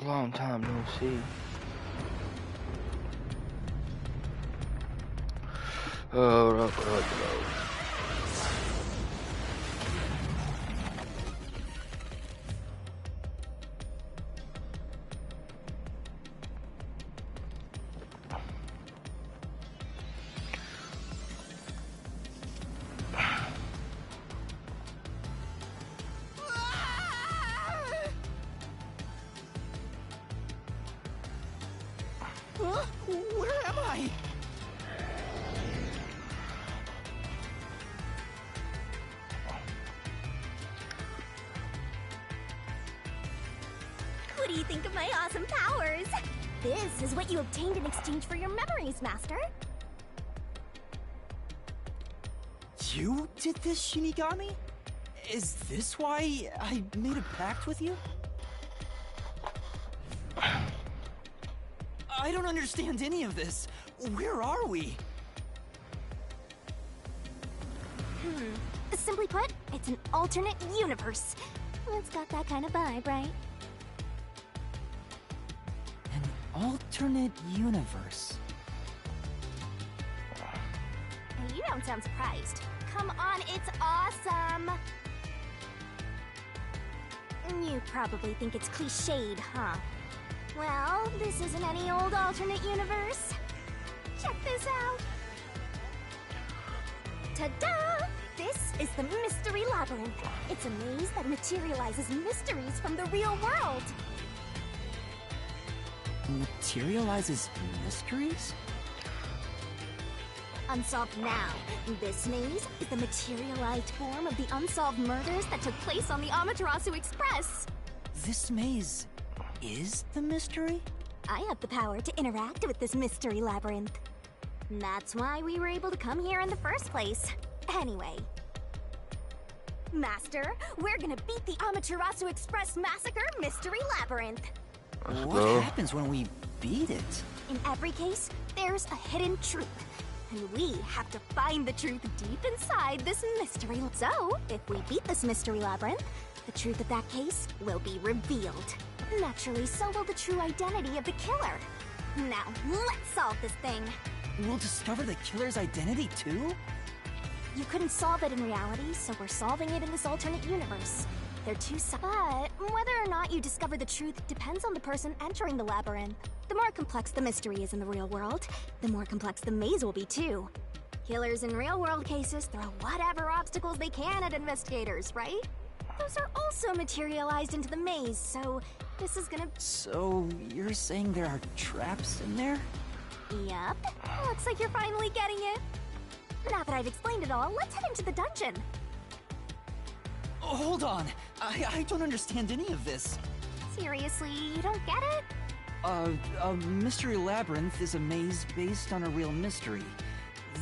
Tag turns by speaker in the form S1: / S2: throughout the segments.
S1: Long time no see. What up?
S2: Where am I?
S3: What do you think of my awesome powers? This is what you obtained in exchange for your memories, Master.
S2: You did this, Shinigami? Is this why I made a pact with you? I don't understand any of this. Where are we?
S3: Simply put, it's an alternate universe. It's got that kind of vibe, right?
S2: An alternate universe.
S3: You don't sound surprised. Come on, it's awesome! You probably think it's cliched, huh? Well, this isn't any old alternate universe. Check this out! Ta-da! This is the Mystery Labyrinth. It's a maze that materializes mysteries from the real world.
S2: Materializes mysteries?
S3: Unsolved now. This maze is the materialized form of the unsolved murders that took place on the Amaterasu Express.
S2: This maze is the mystery?
S3: I have the power to interact with this mystery labyrinth. That's why we were able to come here in the first place. Anyway. Master, we're gonna beat the Amaterasu Express Massacre Mystery Labyrinth.
S2: What happens when we beat it?
S3: In every case, there's a hidden truth. And we have to find the truth deep inside this mystery. So, if we beat this mystery labyrinth, the truth of that case will be revealed. Naturally, so will the true identity of the killer. Now, let's solve this thing.
S2: We'll discover the killer's identity too?
S3: You couldn't solve it in reality, so we're solving it in this alternate universe. They're two But whether or not you discover the truth depends on the person entering the labyrinth. The more complex the mystery is in the real world, the more complex the maze will be too. Killers in real-world cases throw whatever obstacles they can at investigators, right? Those are also materialized into the maze, so this is gonna...
S2: So, you're saying there are traps in there?
S3: Yup. Looks like you're finally getting it. Now that I've explained it all, let's head into the dungeon.
S2: Oh, hold on. I don't understand any of this.
S3: Seriously, you don't get it?
S2: A mystery labyrinth is a maze based on a real mystery.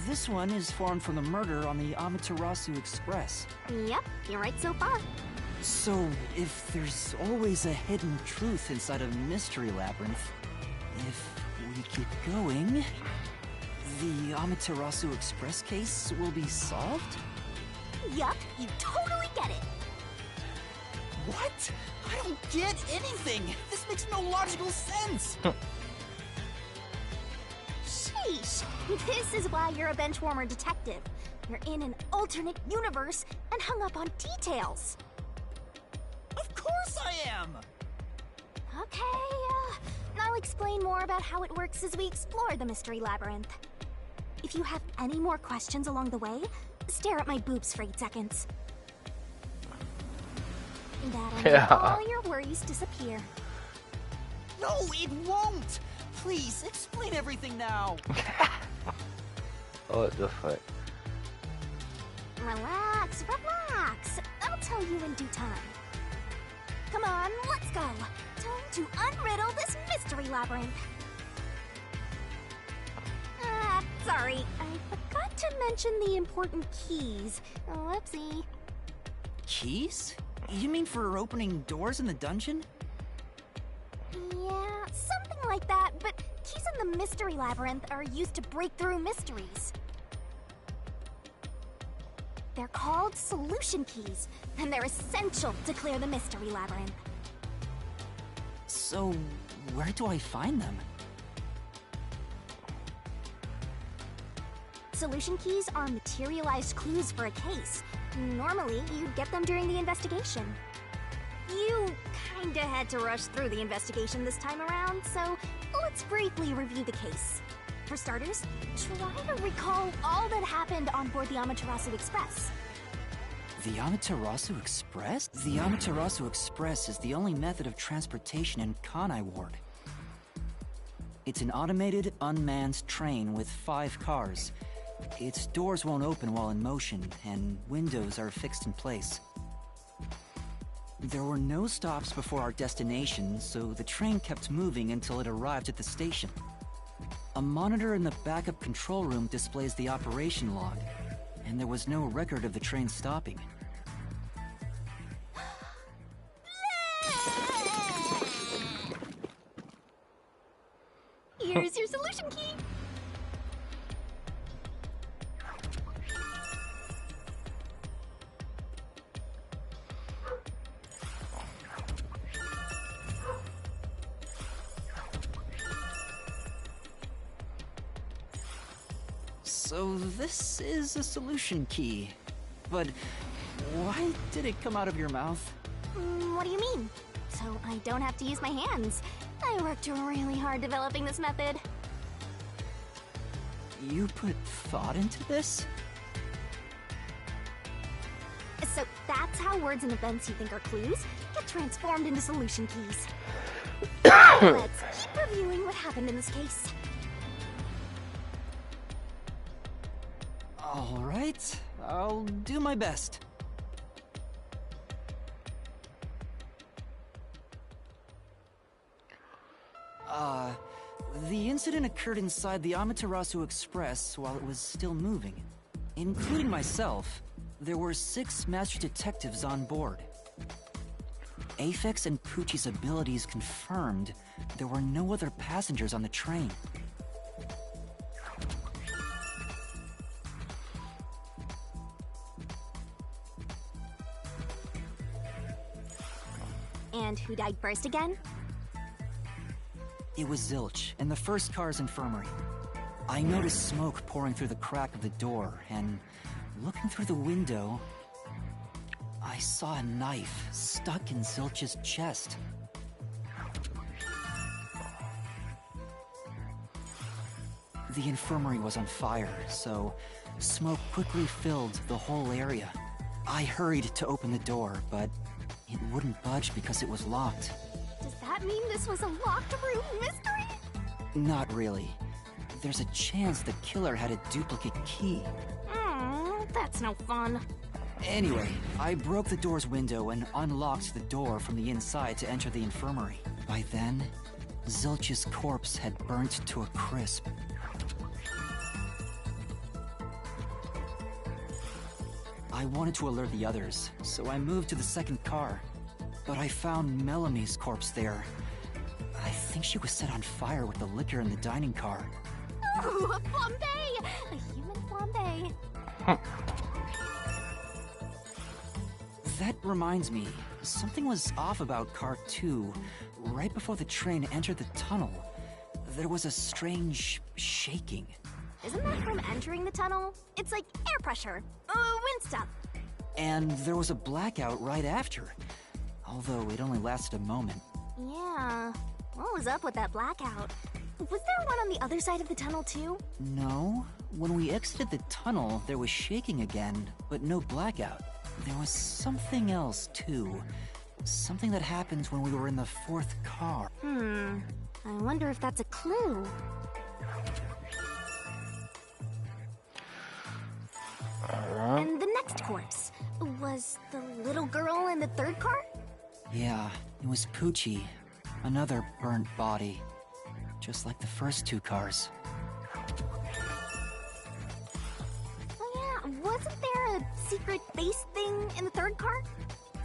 S2: This one is formed from the murder on the Amaterasu Express.
S3: Yep, you're right so far.
S2: So, if there's always a hidden truth inside a mystery labyrinth, if we keep going, the Amaterasu Express case will be solved?
S3: Yup, you totally get it.
S2: What? I don't get anything! This makes no logical sense!
S3: Sheesh! This is why you're a benchwarmer detective. You're in an alternate universe and hung up on details.
S2: Of course I am!
S3: Okay, I'll explain more about how it works as we explore the Mystery Labyrinth. If you have any more questions along the way, stare at my boobs for 8 seconds. That'll make all your worries disappear.
S2: No, it won't! Please, explain everything now!
S1: What the fuck?
S3: Relax, relax. I'll tell you in due time. Come on, let's go. Time to unriddle this mystery labyrinth. Sorry, I forgot to mention the important keys. Whoopsie.
S2: Keys? You mean for opening doors in the dungeon?
S3: Yeah, something like that, but keys in the mystery labyrinth are used to break through mysteries. They're called solution keys, and they're essential to clear the mystery labyrinth.
S2: So, where do I find them?
S3: Solution keys are materialized clues for a case. Normally, you'd get them during the investigation. You kinda had to rush through the investigation this time around, so let's briefly review the case. For starters, try to recall all that happened on board the Amaterasu Express.
S2: The Amaterasu Express? The Amaterasu Express is the only method of transportation in Kanai Ward. It's an automated, unmanned train with 5 cars. Its doors won't open while in motion, and windows are fixed in place. There were no stops before our destination, so the train kept moving until it arrived at the station. A monitor in the backup control room displays the operation log, and there was no record of the train stopping.
S3: Here's your solution key.
S2: So this is a solution key. But why did it come out of your mouth?
S3: What do you mean? So I don't have to use my hands. I worked really hard developing this method.
S2: You put thought into this?
S3: So that's how words and events you think are clues get transformed into solution keys. Let's keep reviewing what happened in this case.
S2: All right, I'll do my best. The incident occurred inside the Amaterasu Express while it was still moving. Including myself, there were 6 master detectives on board. Aphex and Poochie's abilities confirmed there were no other passengers on the train.
S3: And who died first again?
S2: It was Zilch, in the first car's infirmary. I noticed smoke pouring through the crack of the door, and looking through the window, I saw a knife stuck in Zilch's chest. The infirmary was on fire, so smoke quickly filled the whole area. I hurried to open the door, but it wouldn't budge because it was locked.
S3: Does that mean this was a locked room mystery?
S2: Not really. There's a chance the killer had a duplicate key.
S3: That's no fun.
S2: Anyway, I broke the door's window and unlocked the door from the inside to enter the infirmary. By then, Zilch's corpse had burnt to a crisp. I wanted to alert the others, so I moved to the second car. But I found Melanie's corpse there. I think she was set on fire with the liquor in the dining car.
S3: Ooh, a flambe! A human flambe.
S2: That reminds me, something was off about Car 2. Right before the train entered the tunnel, there was a strange shaking.
S3: Isn't that from entering the tunnel? It's like air pressure. Wind stuff.
S2: And there was a blackout right after, although it only lasted a moment.
S3: Yeah. What was up with that blackout? Was there one on the other side of the tunnel too?
S2: No. When we exited the tunnel, there was shaking again, but no blackout. There was something else too. Something that happened when we were in the 4th car.
S3: I wonder if that's a clue. And the next corpse was the little girl in the 3rd car?
S2: Yeah, it was Poochie. Another burnt body. Just like the first 2 cars.
S3: Oh yeah, wasn't there a secret base thing in the 3rd car?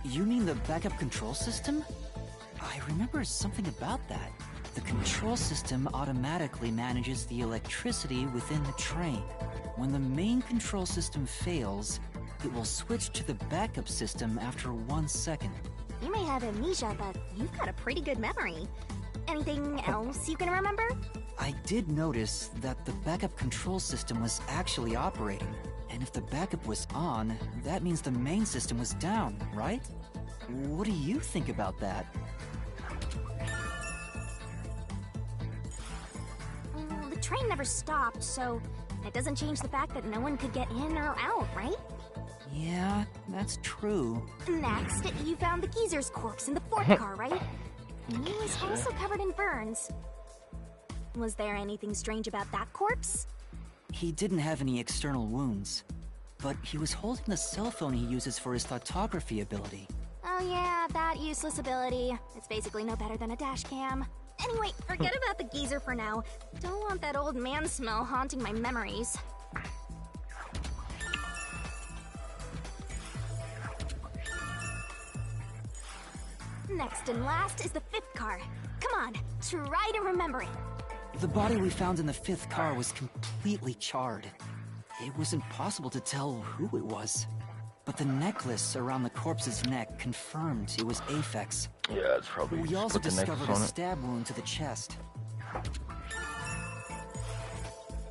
S2: You mean the backup control system? I remember something about that. The control system automatically manages the electricity within the train. When the main control system fails, it will switch to the backup system after 1 second.
S3: You may have amnesia, but you've got a pretty good memory. Anything else you can remember?
S2: I did notice that the backup control system was actually operating. And if the backup was on, that means the main system was down, right? What do you think about that?
S3: The train never stopped, so it doesn't change the fact that no one could get in or out, right?
S2: Yeah, that's true.
S3: Next, you found the geezer's corpse in the fourth car, right? He was also covered in burns. Was there anything strange about that corpse?
S2: He didn't have any external wounds, but he was holding the cell phone he uses for his photography ability.
S3: Oh yeah, that useless ability. It's basically no better than a dash cam. Anyway, forget about the geezer for now. Don't want that old man smell haunting my memories. Next and last is the fifth car. Come on, try to remember it.
S2: The body we found in the fifth car was completely charred. It was impossible to tell who it was. But the necklace around the corpse's neck confirmed it was Aphex.
S1: Yeah, it's probably.
S2: We also
S1: put the necklace
S2: discovered a
S1: on it.
S2: stab wound to the chest.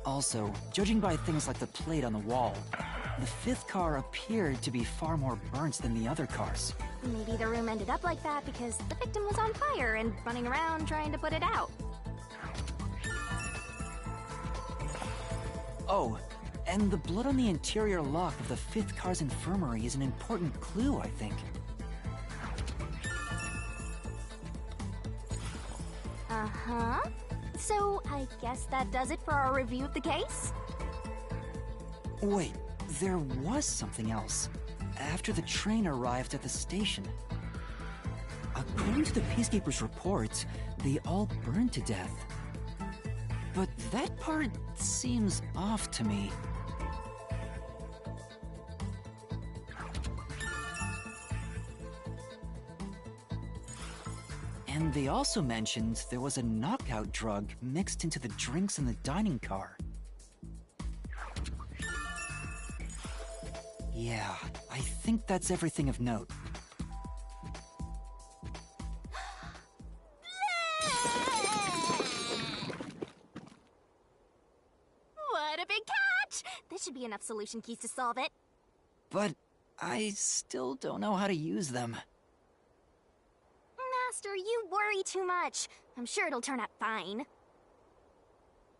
S2: Also, judging by things like the plate on the wall, the fifth car appeared to be far more burnt than the other cars.
S3: Maybe the room ended up like that because the victim was on fire and running around trying to put it out.
S2: Oh, and the blood on the interior lock of the fifth car's infirmary is an important clue, I think.
S3: Uh-huh. So, I guess that does it for our review of the case?
S2: Wait, there was something else. After the train arrived at the station. According to the Peacekeepers' reports, they all burned to death. But that part seems off to me. And they also mentioned there was a knockout drug mixed into the drinks in the dining car. Yeah, I think that's everything of note.
S3: What a big catch! This should be enough solution keys to solve it.
S2: But I still don't know how to use them.
S3: Master, you worry too much. I'm sure it'll turn out fine.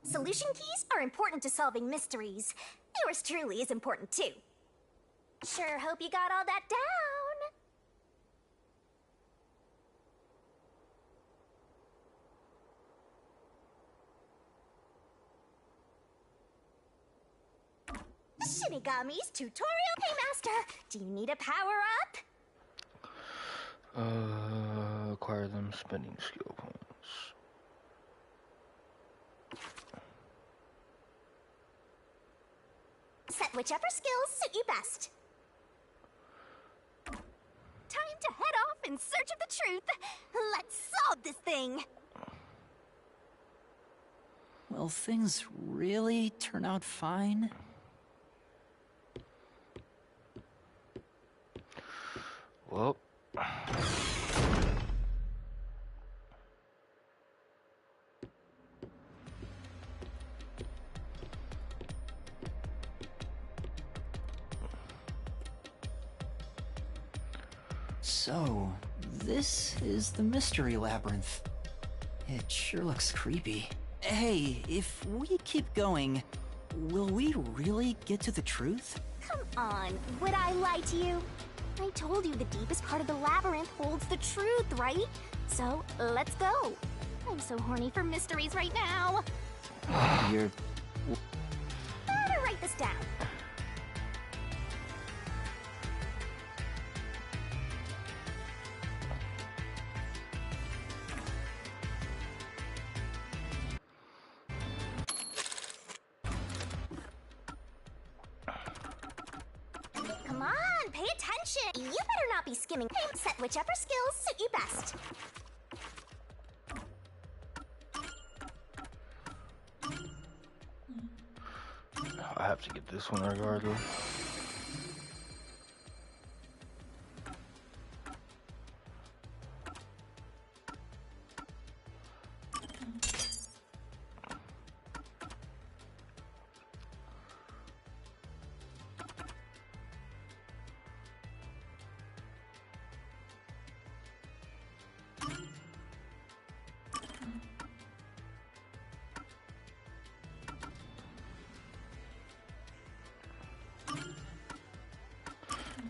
S3: Solution keys are important to solving mysteries. Yours truly is important too. Sure hope you got all that down. Shinigami's tutorial. Hey, Master, do you need a power-up?
S1: Acquire them spending skill points.
S3: Set whichever skills suit you best. Time to head off in search of the truth. Let's solve this thing.
S2: Will things really turn out fine?
S1: Well.
S2: So, this is the Mystery Labyrinth. It sure looks creepy. Hey, if we keep going, will we really get to the truth?
S3: Come on, would I lie to you? I told you the deepest part of the labyrinth holds the truth, right? So, let's go. I'm so horny for mysteries right now.
S2: You're...
S3: Better write this down. Come on, pay attention. You better not be skimming. Set whichever skills suit you best.
S1: I have to get this one regardless.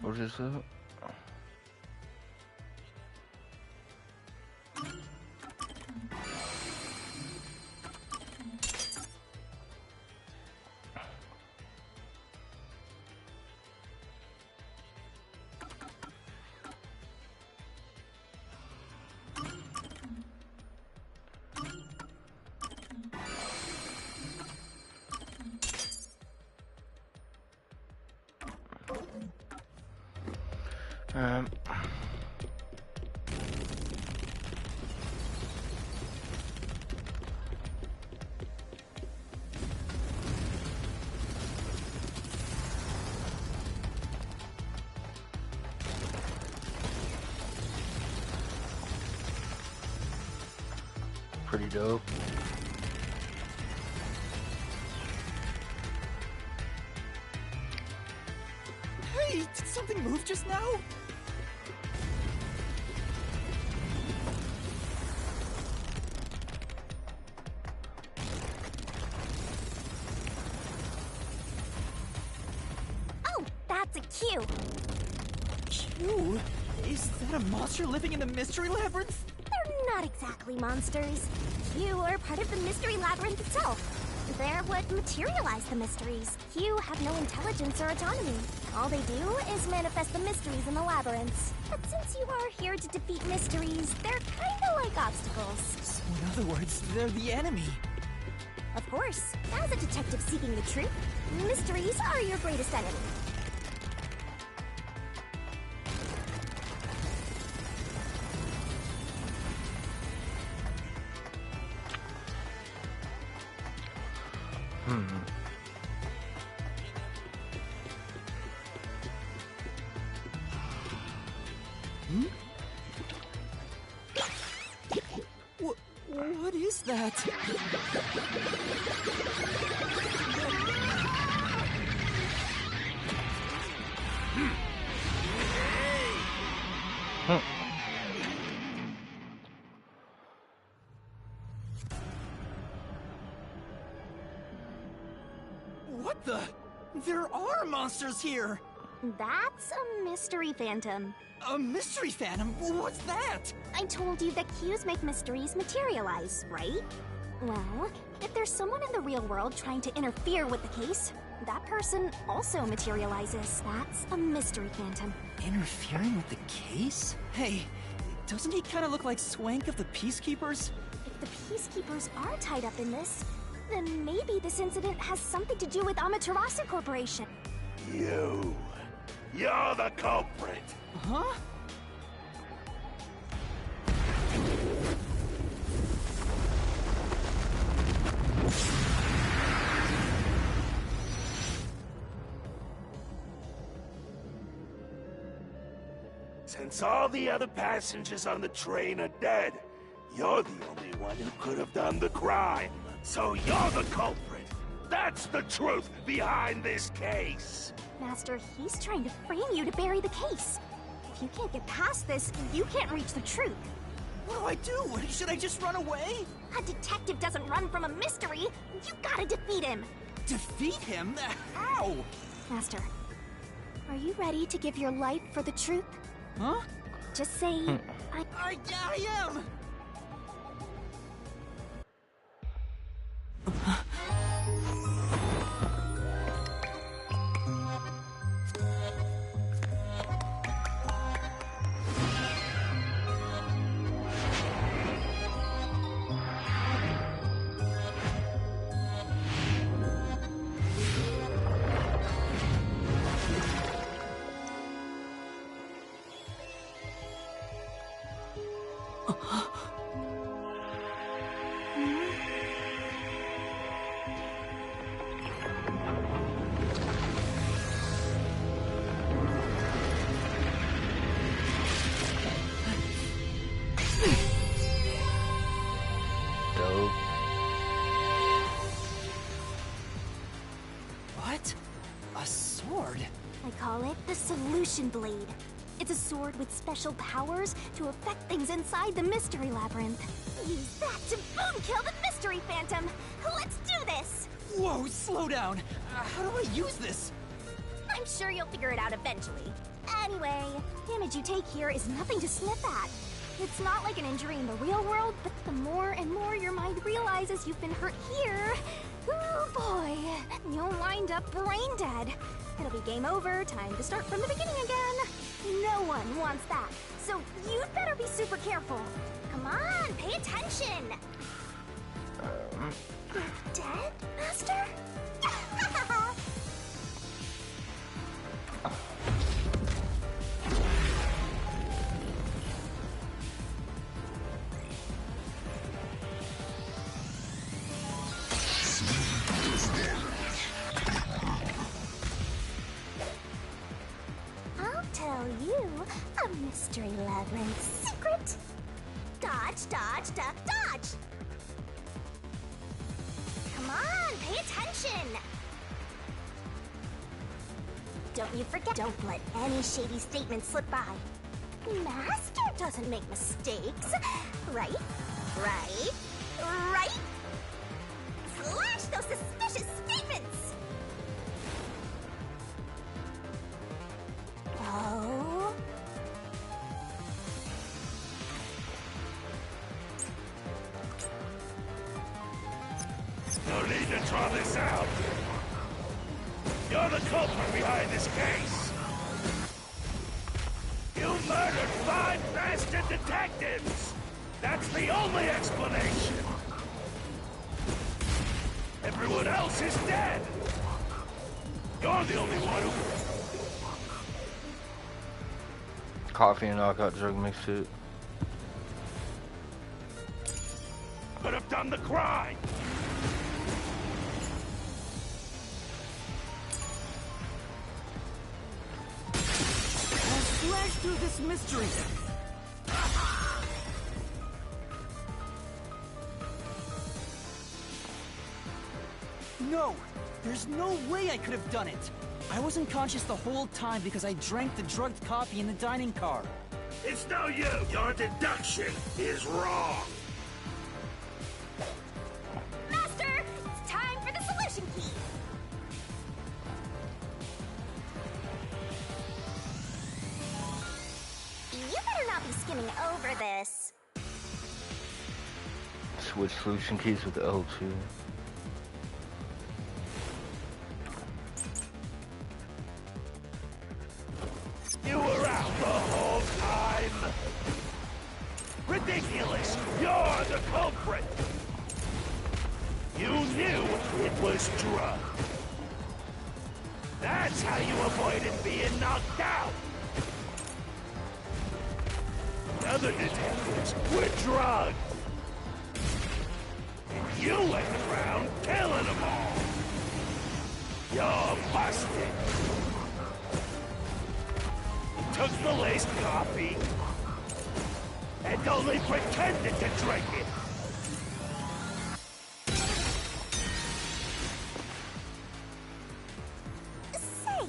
S1: What is that? Um. Pretty dope.
S2: Hey, did something move just now?
S3: Oh, that's a Q.
S2: Q? Is that a monster living in the Mystery Labyrinth?
S3: They're not exactly monsters. Q are part of the Mystery Labyrinth itself. They're what materialize the mysteries. Q have no intelligence or autonomy. All they do is manifest the mysteries in the labyrinths. But since you are here to defeat mysteries, they're kinda like obstacles.
S2: So in other words, they're the enemy.
S3: Of course, as a detective seeking the truth, mysteries are your greatest enemy.
S2: What is that? What the? There are monsters here!
S3: That's a mystery phantom.
S2: A mystery phantom? What's that?
S3: I told you that Qs make mysteries materialize, right? Well, if there's someone in the real world trying to interfere with the case, that person also materializes. That's a mystery phantom.
S2: Interfering with the case? Hey, doesn't he kind of look like Swank of the Peacekeepers?
S3: If the Peacekeepers are tied up in this, then maybe this incident has something to do with Amaterasu Corporation.
S4: You're the culprit.
S2: Huh?
S4: Since all the other passengers on the train are dead, you're the only one who could have done the crime. So you're the culprit. That's the truth behind this case.
S3: Master, he's trying to frame you to bury the case. If you can't get past this, you can't reach the truth.
S2: What do I do? Should I just run away?
S3: A detective doesn't run from a mystery. You gotta defeat him.
S2: Defeat him? How?
S3: Master, are you ready to give your life for the truth?
S2: Huh?
S3: Just say,
S2: I am!
S1: Dope.
S2: What? A sword?
S3: I call it the Solution Blade. It's a sword with special powers to affect things inside the Mystery Labyrinth. Use that to boom kill the Mystery Phantom. Let's do this!
S2: Whoa, slow down. How do I use this?
S3: I'm sure you'll figure it out eventually. Anyway, damage you take here is nothing to sniff at. It's not like an injury in the real world, but the more and more your mind realizes you've been hurt here, oh boy, you'll wind up brain dead. It'll be game over, time to start from the beginning again. No one wants that, so you'd better be super careful. Come on, pay attention. You're dead, Master? I'll tell you a mystery labyrinth secret. Dodge, dodge, duck, dodge. Come on, pay attention. Don't you forget, don't let any shady statement slip by. Master doesn't make mistakes. Right? Right? Right? Slash those suspicious statements! Oh?
S4: No need to draw this out. You're the culprit behind this case. You murdered 5 bastard detectives. That's the only explanation. Everyone else is dead. You're the only one who...
S1: Coffee and knockout drug mixtape.
S4: could have done the crime.
S2: Slash through this mystery. No! There's no way I could have done it! I wasn't conscious the whole time because I drank the drugged coffee in the dining car.
S4: It's no you. Your deduction is wrong.
S3: Master, it's time for the solution key. You better not be skimming over this.
S1: Switch solution keys with L2.
S4: You were out the whole time. Ridiculous. You're the culprit. You knew it was drugged. That's how you avoided being knocked out. The other detectives were drugged. And you went around killing them all. You're busted. Took the laced coffee and only pretended to drink it.
S3: Say,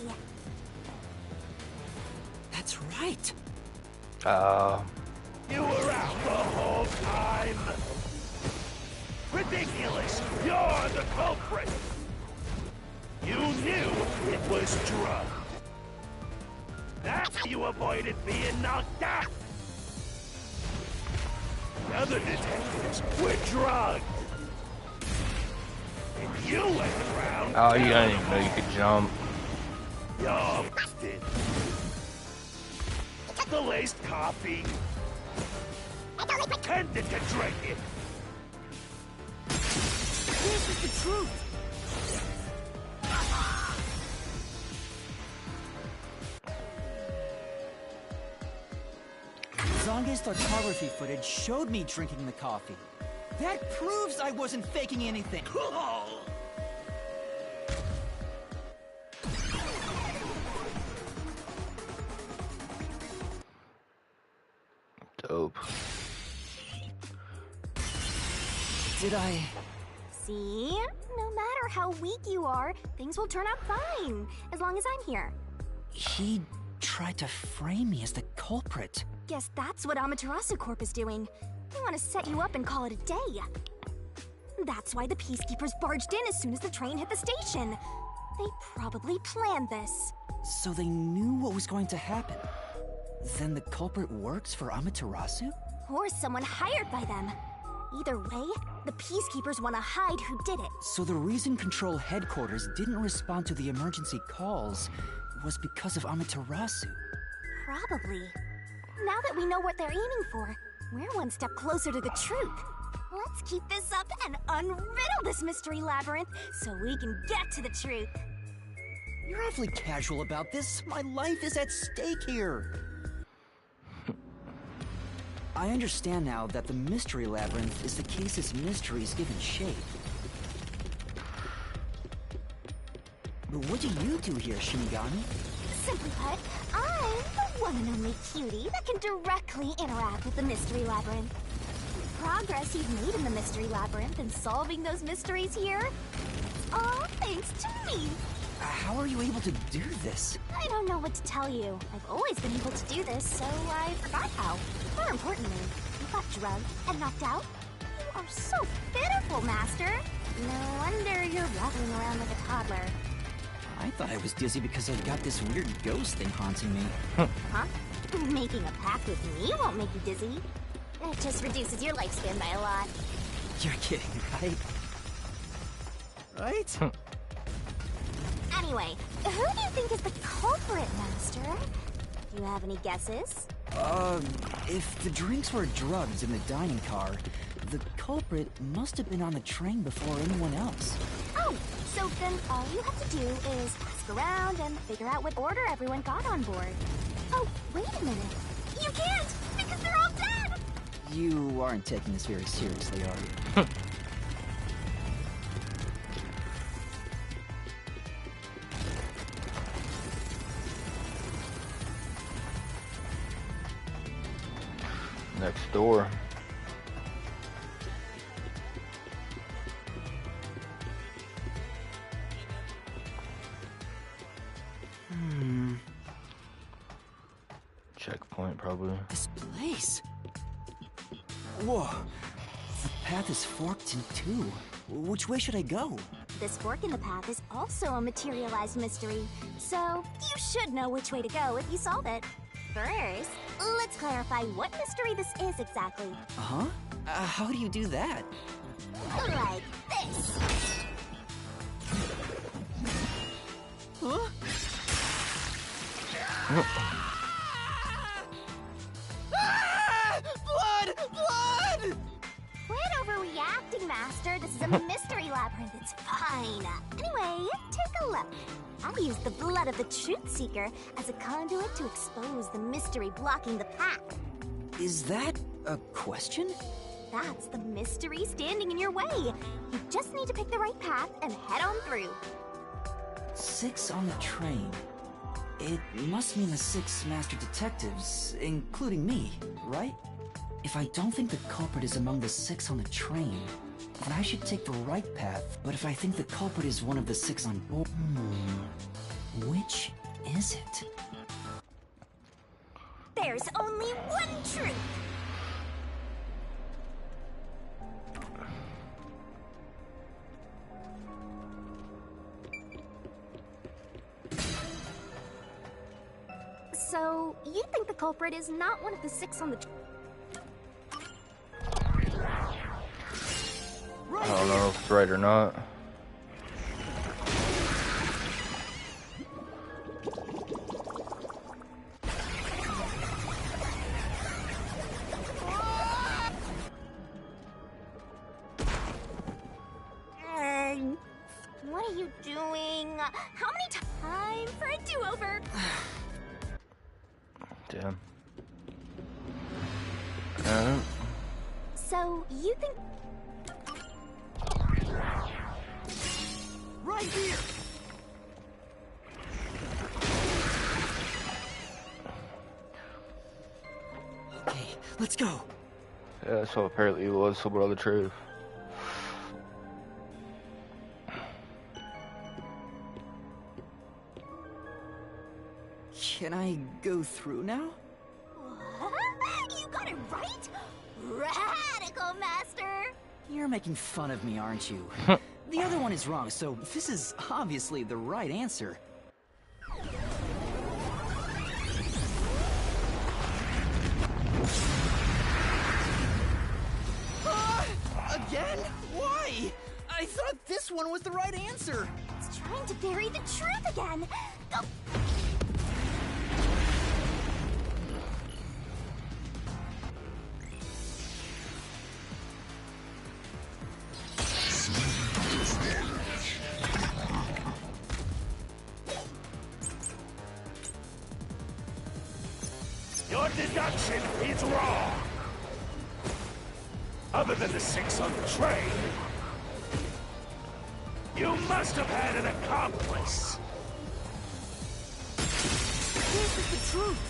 S2: That's right.
S4: You were out the whole time. Ridiculous. You're the culprit. You knew it was drugged. That's how you avoided being knocked out. The other detectives were drugged. And you went around.
S1: Oh, you didn't even know you could jump.
S4: You're busted. The laced coffee. And only pretended to drink it.
S2: This is the truth. Zange's photography footage showed me drinking the coffee. That proves I wasn't faking anything.
S1: Dope.
S2: Did I...
S3: see? No matter how weak you are, things will turn out fine, as long as I'm here.
S2: He tried to frame me as the culprit.
S3: Guess that's what Amaterasu Corp is doing. They want to set you up and call it a day. That's why the Peacekeepers barged in as soon as the train hit the station. They probably planned this.
S2: So they knew what was going to happen. Then the culprit works for Amaterasu?
S3: Or someone hired by them. Either way, the Peacekeepers want to hide who did it.
S2: So the reason Control Headquarters didn't respond to the emergency calls was because of Amaterasu.
S3: Probably. Now that we know what they're aiming for, we're one step closer to the truth. Let's keep this up and unriddle this mystery labyrinth so we can get to the truth.
S2: You're awfully casual about this. My life is at stake here. I understand now that the mystery labyrinth is the case's mysteries given shape. But what do you do here, Shinigami?
S3: Simply put, I'm the one and only cutie that can directly interact with the mystery labyrinth. The progress you've made in the mystery labyrinth and solving those mysteries here, it's all thanks to me.
S2: How are you able to do this?
S3: I don't know what to tell you. I've always been able to do this, so I forgot how. More importantly, you got drugged and knocked out. You are so pitiful, Master. No wonder you're rattling around like a toddler.
S2: I thought I was dizzy because I got this weird ghost thing haunting me.
S3: Huh? Making a pact with me won't make you dizzy. It just reduces your lifespan by a lot.
S2: You're kidding, right? Right?
S3: Anyway, who do you think is the culprit, Master? Do you have any guesses?
S2: If the drinks were drugs in the dining car, the culprit must have been on the train before anyone else.
S3: Oh, so then all you have to do is ask around and figure out what order everyone got on board. Oh, wait a minute. You can't, because they're all dead!
S2: You aren't taking this very seriously, are you?
S1: Next door. Checkpoint, probably.
S2: This place. Whoa. The path is forked in two. Which way should I go?
S3: This fork in the path is also a materialized mystery, so you should know which way to go if you solve it. First, let's clarify what mystery this is exactly.
S2: Uh-huh? How do you do that?
S3: Like this.
S2: Huh? Blood! Blood!
S3: Quit overreacting, Master. This is a mystery labyrinth. It's fine. Anyway, take a look. I used the blood of the Truth Seeker as a conduit to expose the mystery blocking the path.
S2: Is that a question?
S3: That's the mystery standing in your way. You just need to pick the right path and head on through.
S2: 6 on the train. It must mean the 6 master detectives, including me, right? If I don't think the culprit is among the 6 on the train, then I should take the right path. But if I think the culprit is one of the 6 on board... which is it?
S3: There's only one truth. So, you think the culprit is not one of the 6 on the...
S1: I don't know if it's right or not.
S3: What are you doing? How many time for a do-over?
S1: Damn.
S3: So, you think...
S2: Right here! Okay, let's go.
S1: Yeah, so apparently it was some other truth.
S2: Can I go through now?
S3: What? You got it right? Radical, Master!
S2: You're making fun of me, aren't you? The other one is wrong, so this is obviously the right answer. one was the right answer!
S3: It's trying to bury the truth again! Go!
S4: Your deduction is wrong. Other than the 6 on the train, you must have had an accomplice.
S2: This is the truth!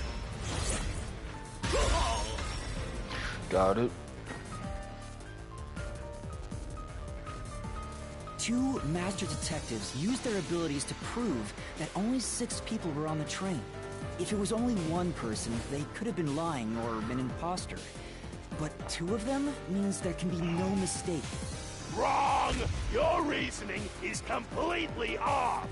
S1: Got it.
S2: Two master detectives used their abilities to prove that only 6 people were on the train. If it was only one person, they could have been lying or an imposter. But 2 of them means there can be no mistake.
S4: Wrong! Your reasoning is completely off!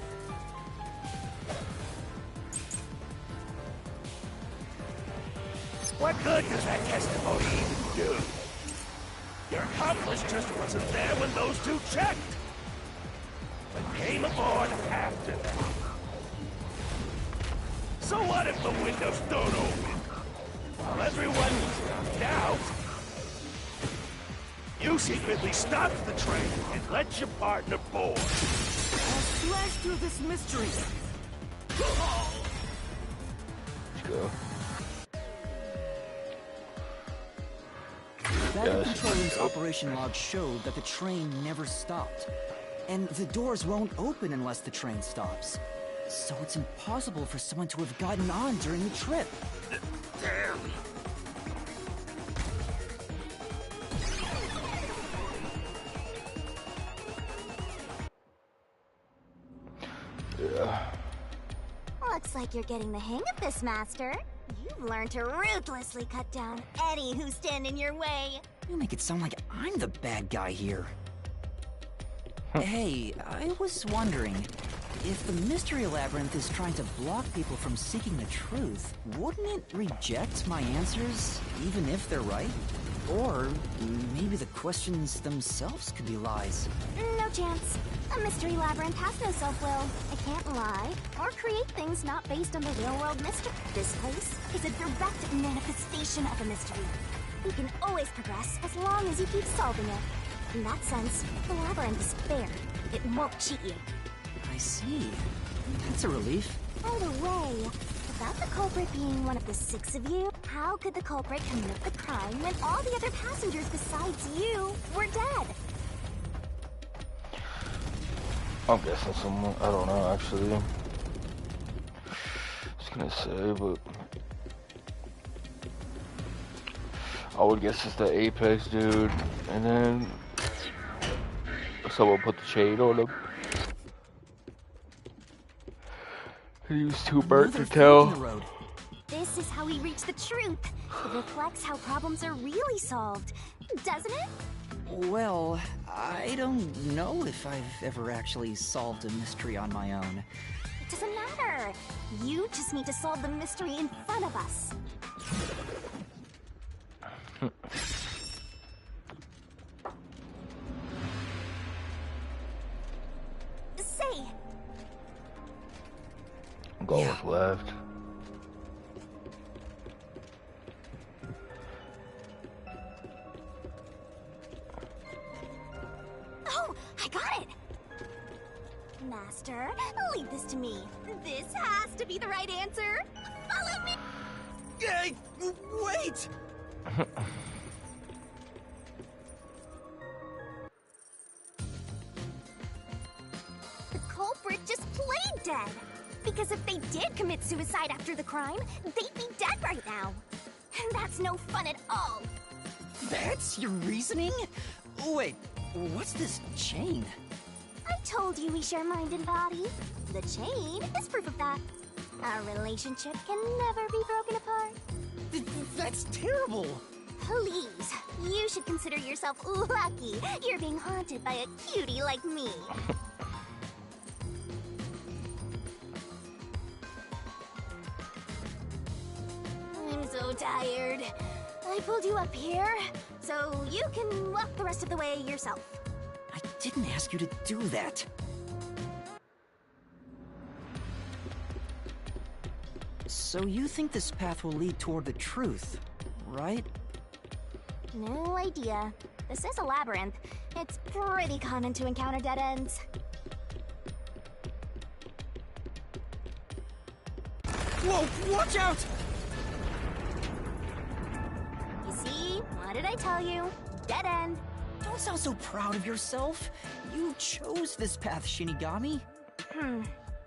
S4: What good does that testimony even do? Your accomplice just wasn't there when those 2 checked, but came aboard after them. So what if the windows don't open? While everyone was knocked out, you secretly stopped the train and let your partner board.
S2: I'll slash through this mystery!
S1: Let's go.
S2: Data control room's operation log showed that the train never stopped. And the doors won't open unless the train stops. So it's impossible for someone to have gotten on during the trip.
S4: Damn.
S1: Yeah.
S3: Looks like you're getting the hang of this, Master. You've learned to ruthlessly cut down any who stand in your way.
S2: You make it sound like I'm the bad guy here. Hey, I was wondering, if the Mystery Labyrinth is trying to block people from seeking the truth, wouldn't it reject my answers, even if they're right? Or maybe the questions themselves could be lies.
S3: No chance. A Mystery Labyrinth has no self-will. It can't lie or create things not based on the real-world mystery. This place is a direct manifestation of a mystery. You can always progress as long as you keep solving it. In that sense, the Labyrinth is fair. It won't cheat you.
S2: I see. That's a relief.
S3: By the way, without the culprit being one of the 6 of you, how could the culprit commit the crime when all the other passengers besides you were dead?
S1: I'm guessing someone. I don't know actually. I was gonna say, but I would guess it's the Apex dude, and then someone put the chain on him. He was too burnt to
S2: Another fork in the
S1: tell.
S2: road.
S3: This is how we reach the truth. It reflects how problems are really solved, doesn't it?
S2: Well, I don't know if I've ever actually solved a mystery on my own.
S3: It doesn't matter. You just need to solve the mystery in front of us. Say,
S1: I'm going with left.
S3: oh, I got it! Master, leave this to me. This has to be the right answer. Follow me!
S2: Hey, wait!
S3: The culprit just played dead. Because if they did commit suicide after the crime, they'd be dead right now. And that's no fun at all.
S2: That's your reasoning? Wait, what's this chain?
S3: I told you we share mind and body. The chain is proof of that. Our relationship can never be broken apart.
S2: That's terrible!
S3: Please, you should consider yourself lucky you're being haunted by a cutie like me. I'm so tired. I pulled you up here, so you can walk the rest of the way yourself.
S2: I didn't ask you to do that. So you think this path will lead toward the truth, right?
S3: No idea. This is a labyrinth. It's pretty common to encounter dead ends.
S2: Whoa, watch out!
S3: You see? What did I tell you? Dead end.
S2: Don't sound so proud of yourself. You chose this path, Shinigami.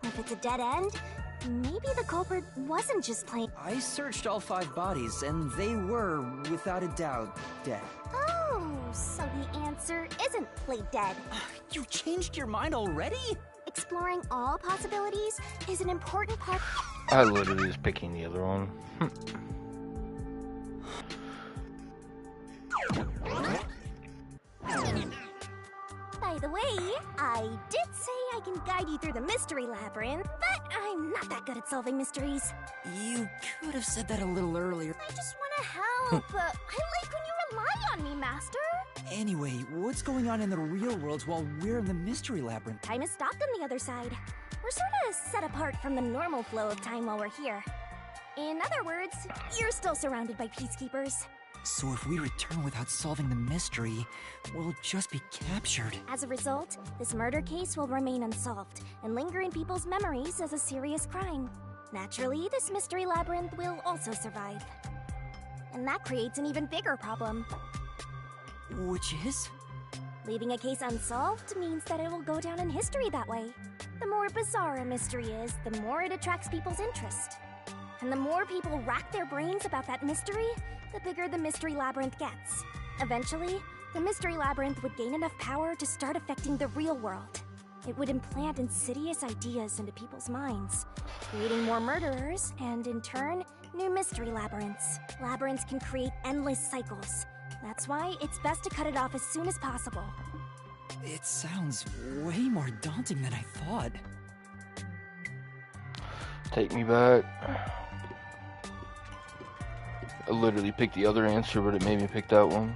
S3: If it's a dead end, maybe the culprit wasn't just plain.
S2: I searched all 5 bodies, and they were, without a doubt, dead.
S3: Oh, so the answer isn't play dead.
S2: You changed your mind already?
S3: Exploring all possibilities is an important part.
S1: I literally was picking the other one.
S3: By the way, I did say I can guide you through the mystery labyrinth, but I'm not that good at solving mysteries.
S2: You could have said that a little earlier.
S3: I just want to help. I like when you rely on me, Master.
S2: Anyway, what's going on in the real world while we're in the mystery labyrinth?
S3: Time is stopped on the other side. We're sort of set apart from the normal flow of time while we're here. In other words, you're still surrounded by peacekeepers.
S2: So if we return without solving the mystery, we'll just be captured.
S3: As a result, this murder case will remain unsolved and linger in people's memories as a serious crime. Naturally, this mystery labyrinth will also survive. And that creates an even bigger problem.
S2: Which is?
S3: Leaving a case unsolved means that it will go down in history that way. The more bizarre a mystery is, the more it attracts people's interest. And the more people rack their brains about that mystery, the bigger the mystery labyrinth gets. Eventually, the mystery labyrinth would gain enough power to start affecting the real world. It would implant insidious ideas into people's minds, creating more murderers, and in turn, new mystery labyrinths. Labyrinths can create endless cycles. That's why it's best to cut it off as soon as possible.
S2: It sounds way more daunting than I thought.
S1: Take me back. I literally picked the other answer, but it made me pick that one.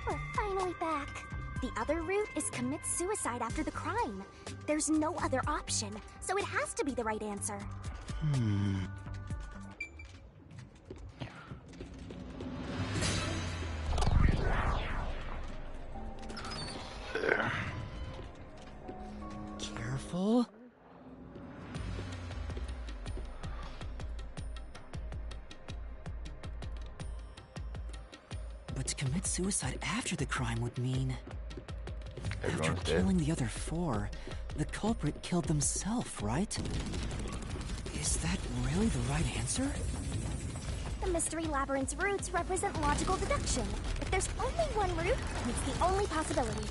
S3: We're finally back. The other route is commit suicide after the crime. There's no other option, so it has to be the right answer.
S1: There.
S2: Careful. But to commit suicide after the crime would mean...
S1: Everyone's
S2: after
S1: dead.
S2: killing the other 4, the culprit killed themselves, right? Is that really the right answer?
S3: The mystery labyrinth's routes represent logical deduction. If there's only one route, it's the only possibility.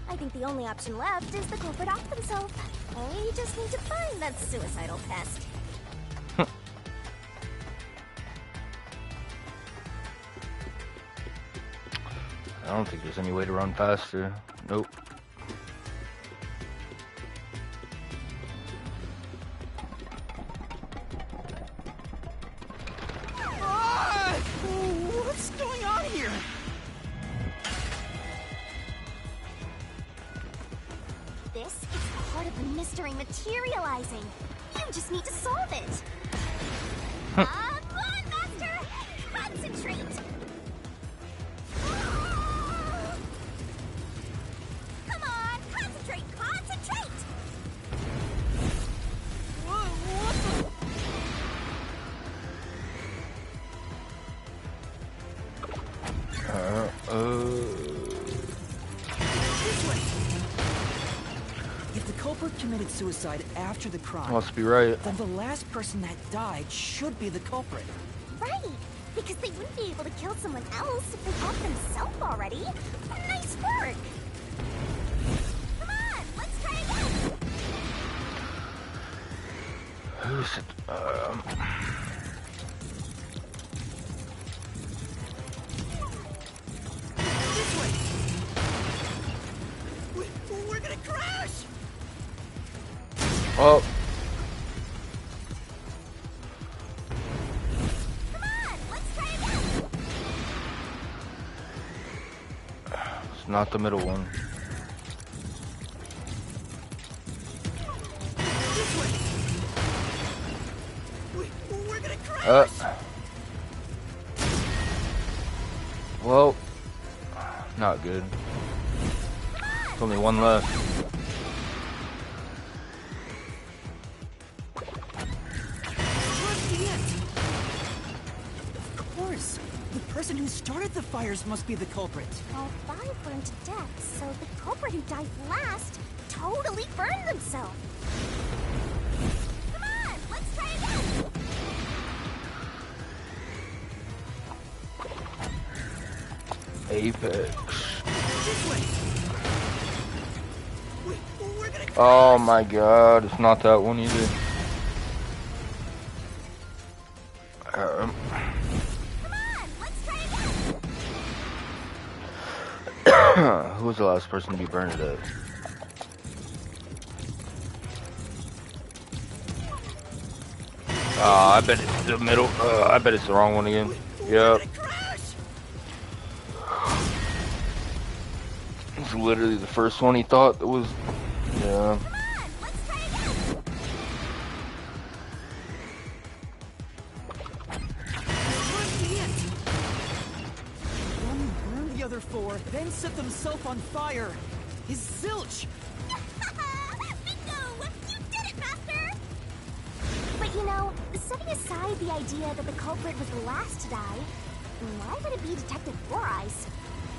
S3: I think the only option left is the culprit off themselves. We just need to find that suicidal pest.
S1: I don't think there's any way to run faster. Nope.
S2: Ah! What's going on here?
S3: This is part of the mystery materializing. You just need to solve it. Come on, Master! Concentrate! Come on, concentrate, concentrate!
S2: This way. If the culprit committed suicide after the crime,
S1: Must be right.
S2: then the last person that died should be the culprit.
S3: Right, because they wouldn't be able to kill someone else if they killed themselves already. Nice work! Come on, let's try again!
S1: Who's it?
S2: This way. We're gonna crash.
S1: Oh,
S3: Come on, let's try again!
S1: it's not the middle one.
S2: We're gonna crash.
S1: Well, not good. There's only one left.
S2: Of course. The person who started the fires must be the culprit.
S3: All 5 burned to death, so the culprit who died last totally burned themselves. Come on, let's try again.
S1: Apex.
S2: This way. We're gonna crash.
S1: Oh my god, it's not that one either.
S3: Come on, let's try again.
S1: Who was the last person to be burned to death? I bet it's the middle. I bet it's the wrong one again. Yep. It's literally the first one he thought that was. Yeah.
S2: One burned the other 4, then set themselves on fire. Is Zilch.
S3: Bingo! You did it, Master! But you know, setting aside the idea that the culprit was the last to die, why would it be Detective Four Eyes?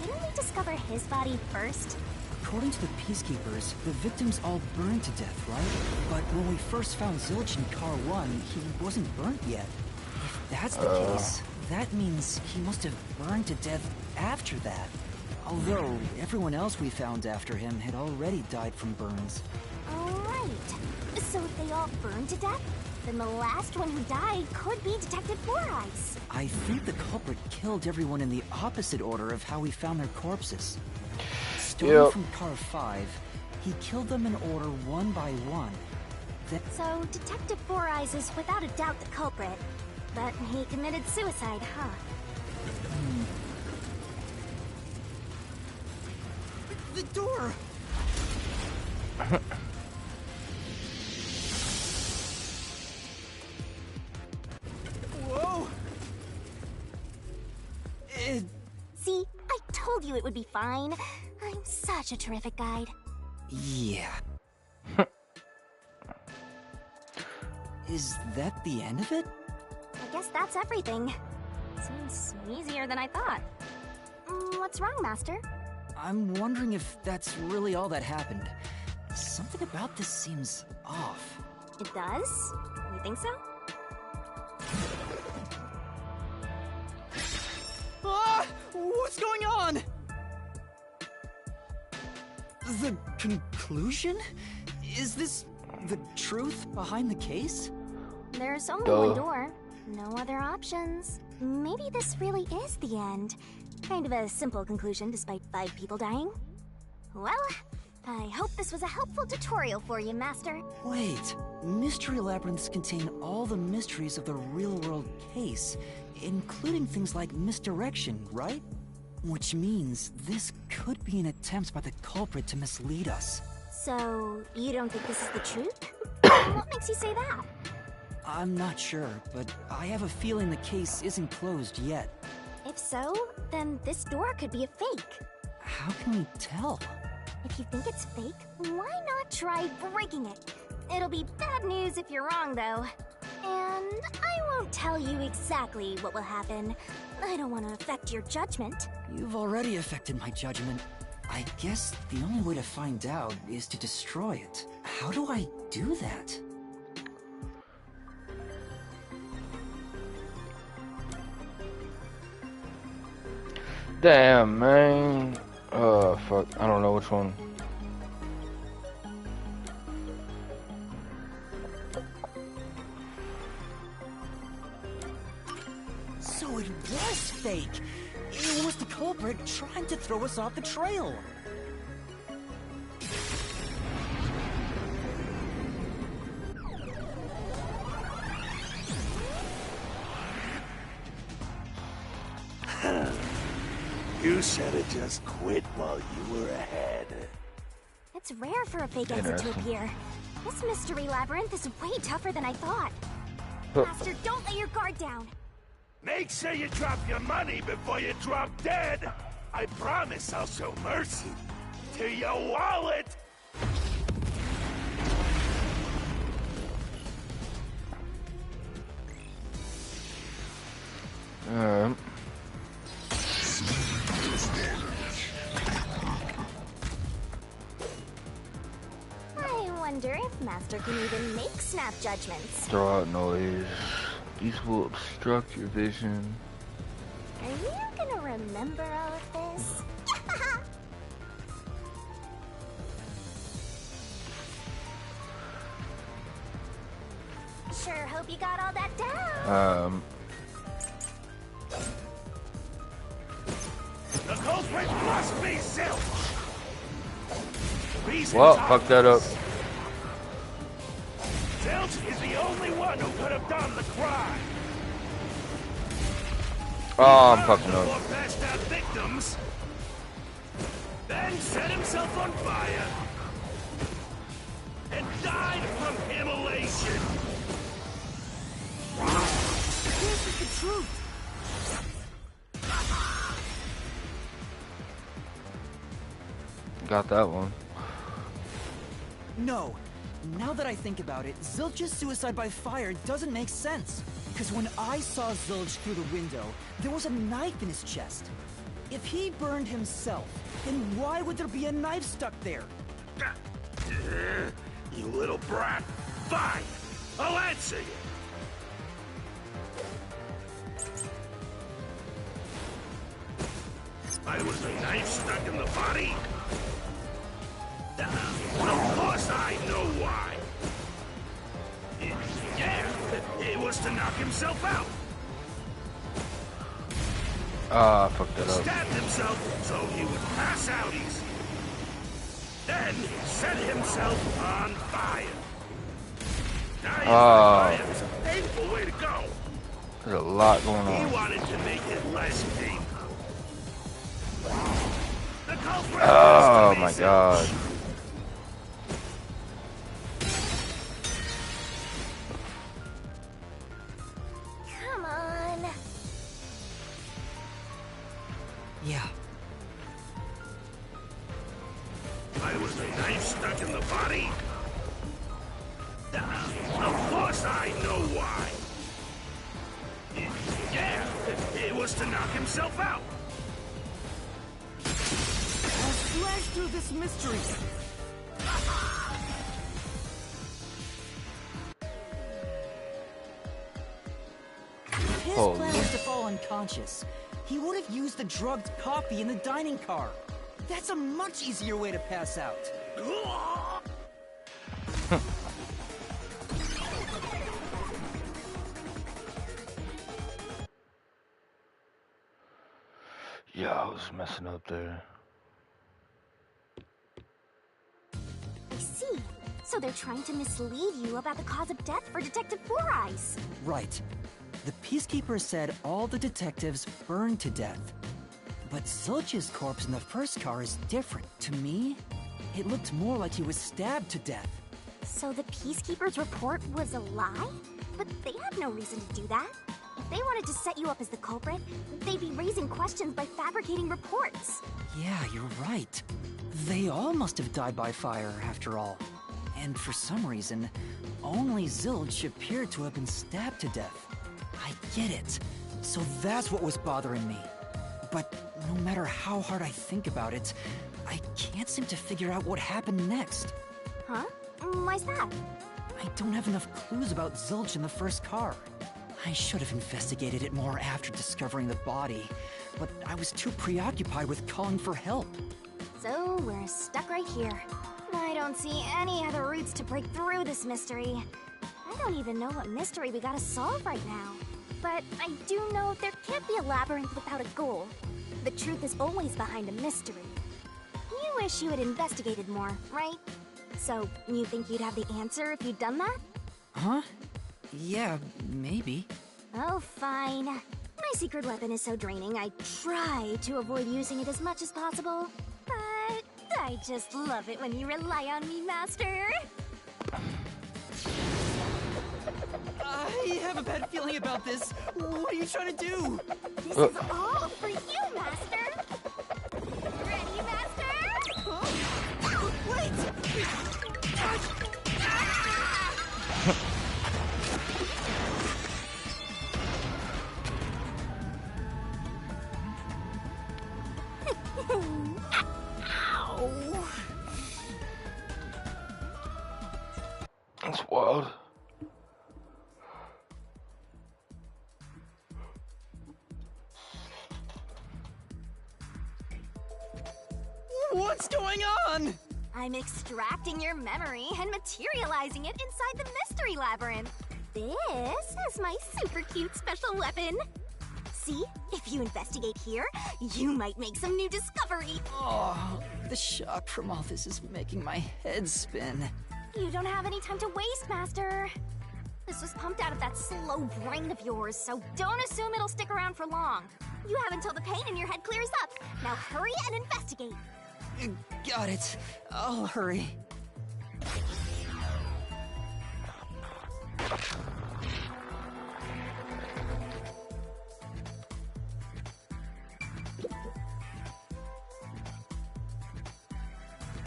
S3: Didn't we discover his body first?
S2: According to the Peacekeepers, the victims all burned to death, right? But when we first found Zilch in Car 1, he wasn't burnt yet. If that's the case, that means he must have burned to death after that. Although, everyone else we found after him had already died from burns.
S3: Alright. So if they all burned to death, then the last one who died could be Detective Four Eyes.
S2: I think the culprit killed everyone in the opposite order of how we found their corpses. Starting from Car 5, he killed them in order one by one.
S3: So Detective Four Eyes is without a doubt the culprit. But he committed suicide, huh?
S2: The door! Whoa!
S3: See, I told you it would be fine. I'm such a terrific guide.
S2: Yeah. Is that the end of it?
S3: I guess that's everything. Seems easier than I thought. What's wrong, Master?
S2: I'm wondering if that's really all that happened. Something about this seems off.
S3: It does? You think so?
S2: Ah! What's going on? The conclusion? Is this the truth behind the case?
S3: There's only one door. No other options. Maybe this really is the end. Kind of a simple conclusion despite 5 people dying. Well, I hope this was a helpful tutorial for you, Master.
S2: Wait, mystery labyrinths contain all the mysteries of the real-world case, including things like misdirection, right? Which means this could be an attempt by the culprit to mislead us.
S3: So, you don't think this is the truth? What makes you say that?
S2: I'm not sure, but I have a feeling the case isn't closed yet.
S3: If so, then this door could be a fake.
S2: How can we tell?
S3: If you think it's fake, why not try breaking it? It'll be bad news if you're wrong, though. And I won't tell you exactly what will happen. I don't want to affect your judgment.
S2: You've already affected my judgment. I guess the only way to find out is to destroy it. How do I do that?
S1: Damn, man. Oh, fuck. I don't know which one.
S2: So it was fake! It was the culprit trying to throw us off the trail!
S4: You should've just quit while you were ahead.
S3: It's rare for a fake exit to appear. This mystery labyrinth is way tougher than I thought. Master, don't let your guard down.
S4: Make sure you drop your money before you drop dead. I promise I'll show mercy to your wallet.
S3: I wonder if Master can even make snap judgments.
S1: Throw out noise. These will obstruct your vision.
S3: Are you gonna remember all of this? Sure hope you got all that down.
S4: The culprit must be Zilch.
S1: Well, fuck that up.
S4: Zilch is the only one who could have done the crime.
S1: Oh, I'm fucking up.
S4: Four passed out victims, then set himself on fire and died from immolation.
S2: This is the truth.
S1: Got that one.
S2: No. Now that I think about it, Zilch's suicide by fire doesn't make sense. Because when I saw Zilch through the window, there was a knife in his chest. If he burned himself, then why would there be a knife stuck there?
S4: You little brat. Fine. I'll answer you. I was a knife stuck in the body? Of course I know why. Yeah, it was to knock himself out.
S1: Ah, I fucked that up.
S4: Stabbed himself so he would pass out easy. Then set himself on fire. Dying by fire is a painful way to go.
S1: There's a lot going
S4: He
S1: on.
S4: wanted to make it less painful. The culprit
S1: Oh
S4: has to be
S1: my
S4: Zilch.
S1: god.
S3: Come on.
S2: Yeah.
S4: I was a knife stuck in the body? Of course I know why. Yeah, it was to knock himself out.
S2: I'll slash through this mystery. His
S1: Holy.
S2: plan was to fall unconscious. He would have used the drugged coffee in the dining car. That's a much easier way to pass out.
S1: Yeah, I was messing up there.
S3: I see. So they're trying to mislead you about the cause of death for Detective Four Eyes.
S2: Right. The Peacekeeper said all the detectives burned to death. But Zilch's corpse in the first car is different. To me, it looked more like he was stabbed to death.
S3: So the Peacekeeper's report was a lie? But they have no reason to do that. If they wanted to set you up as the culprit, they'd be raising questions by fabricating reports.
S2: Yeah, you're right. They all must have died by fire, after all. And for some reason, only Zilch appeared to have been stabbed to death. I get it. So that's what was bothering me. But no matter how hard I think about it, I can't seem to figure out what happened next.
S3: Huh? Why's that?
S2: I don't have enough clues about Zilch in the first car. I should have investigated it more after discovering the body, but I was too preoccupied with calling for help.
S3: So we're stuck right here. I don't see any other routes to break through this mystery. I don't even know what mystery we gotta solve right now. But I do know there can't be a labyrinth without a goal. The truth is always behind a mystery. You wish you had investigated more, right? So, you think you'd have the answer if you'd done that?
S2: Huh? Yeah, maybe.
S3: Oh, fine. My secret weapon is so draining, I try to avoid using it as much as possible. But I just love it when you rely on me, Master.
S2: I have a bad feeling about this. What are you trying to do?
S3: This is all for you, Master. Ready, Master? Huh? Wait! Ow!
S1: That's wild.
S2: What's going on?
S3: I'm extracting your memory and materializing it inside the mystery labyrinth. This is my super cute special weapon. See, if you investigate here, you might make some new discovery.
S2: Oh, the shock from all this is making my head spin.
S3: You don't have any time to waste, Master. This was pumped out of that slow brain of yours, so don't assume it'll stick around for long. You have until the pain in your head clears up. Now hurry and investigate.
S2: Got it. I'll hurry.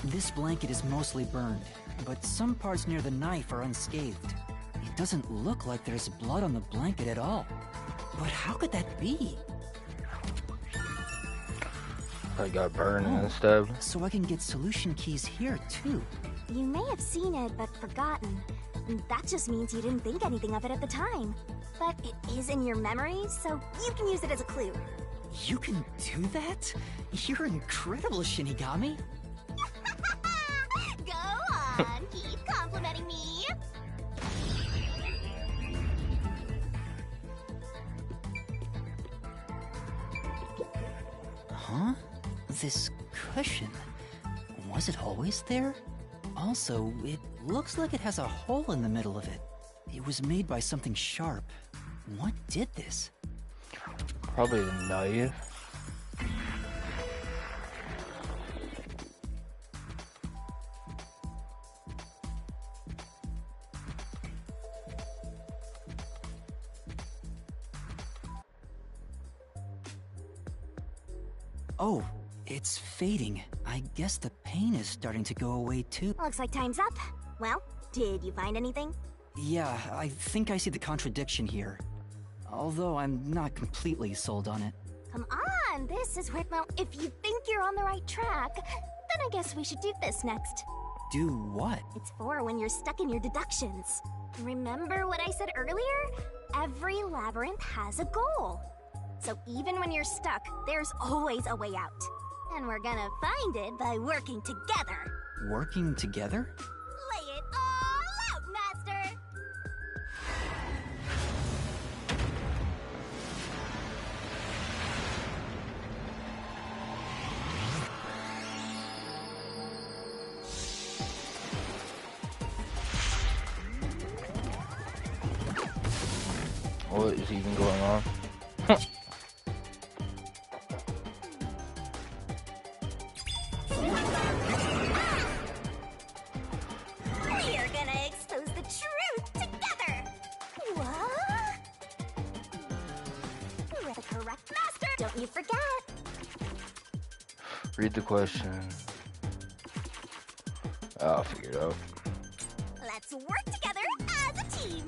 S2: This blanket is mostly burned, but some parts near the knife are unscathed. It doesn't look like there's blood on the blanket at all. But how could that be?
S1: I got burned and stabbed.
S2: So I can get solution keys here, too.
S3: You may have seen it, but forgotten. That just means you didn't think anything of it at the time. But it is in your memory, so you can use it as a clue.
S2: You can do that? You're incredible, Shinigami.
S3: Go on, keep complimenting me.
S2: Huh? This cushion, was it always there? Also, it looks like it has a hole in the middle of it. It was made by something sharp. What did this?
S1: Probably a knife.
S2: Oh, it's fading. I guess the pain is starting to go away too.
S3: Looks like time's up. Well, did you find anything?
S2: Yeah, I think I see the contradiction here. Although I'm not completely sold on it.
S3: Come on, this is where... Well, if you think you're on the right track, then I guess we should do this next.
S2: Do what?
S3: It's for when you're stuck in your deductions. Remember what I said earlier? Every labyrinth has a goal. So even when you're stuck, there's always a way out. And we're gonna find it by working together.
S2: Working together?
S3: Lay it all out, Master!
S1: What is even going on?
S3: We're gonna expose the truth together! What? You're the correct master! Don't you forget!
S1: Read the question. I'll figure it out.
S3: Let's work together as a team!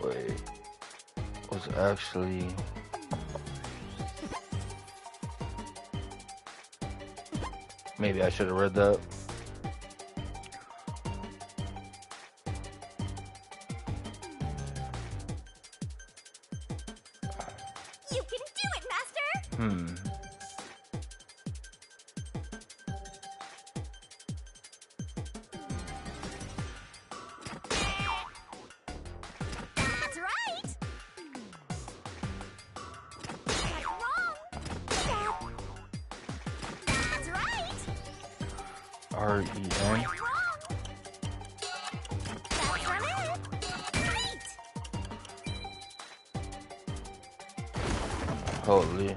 S1: Wait. Was actually... Maybe I should have read that.
S3: You can do it, Master! That's right! That's wrong! That's right!
S1: R-E-N?
S3: Wrong!
S1: Holy.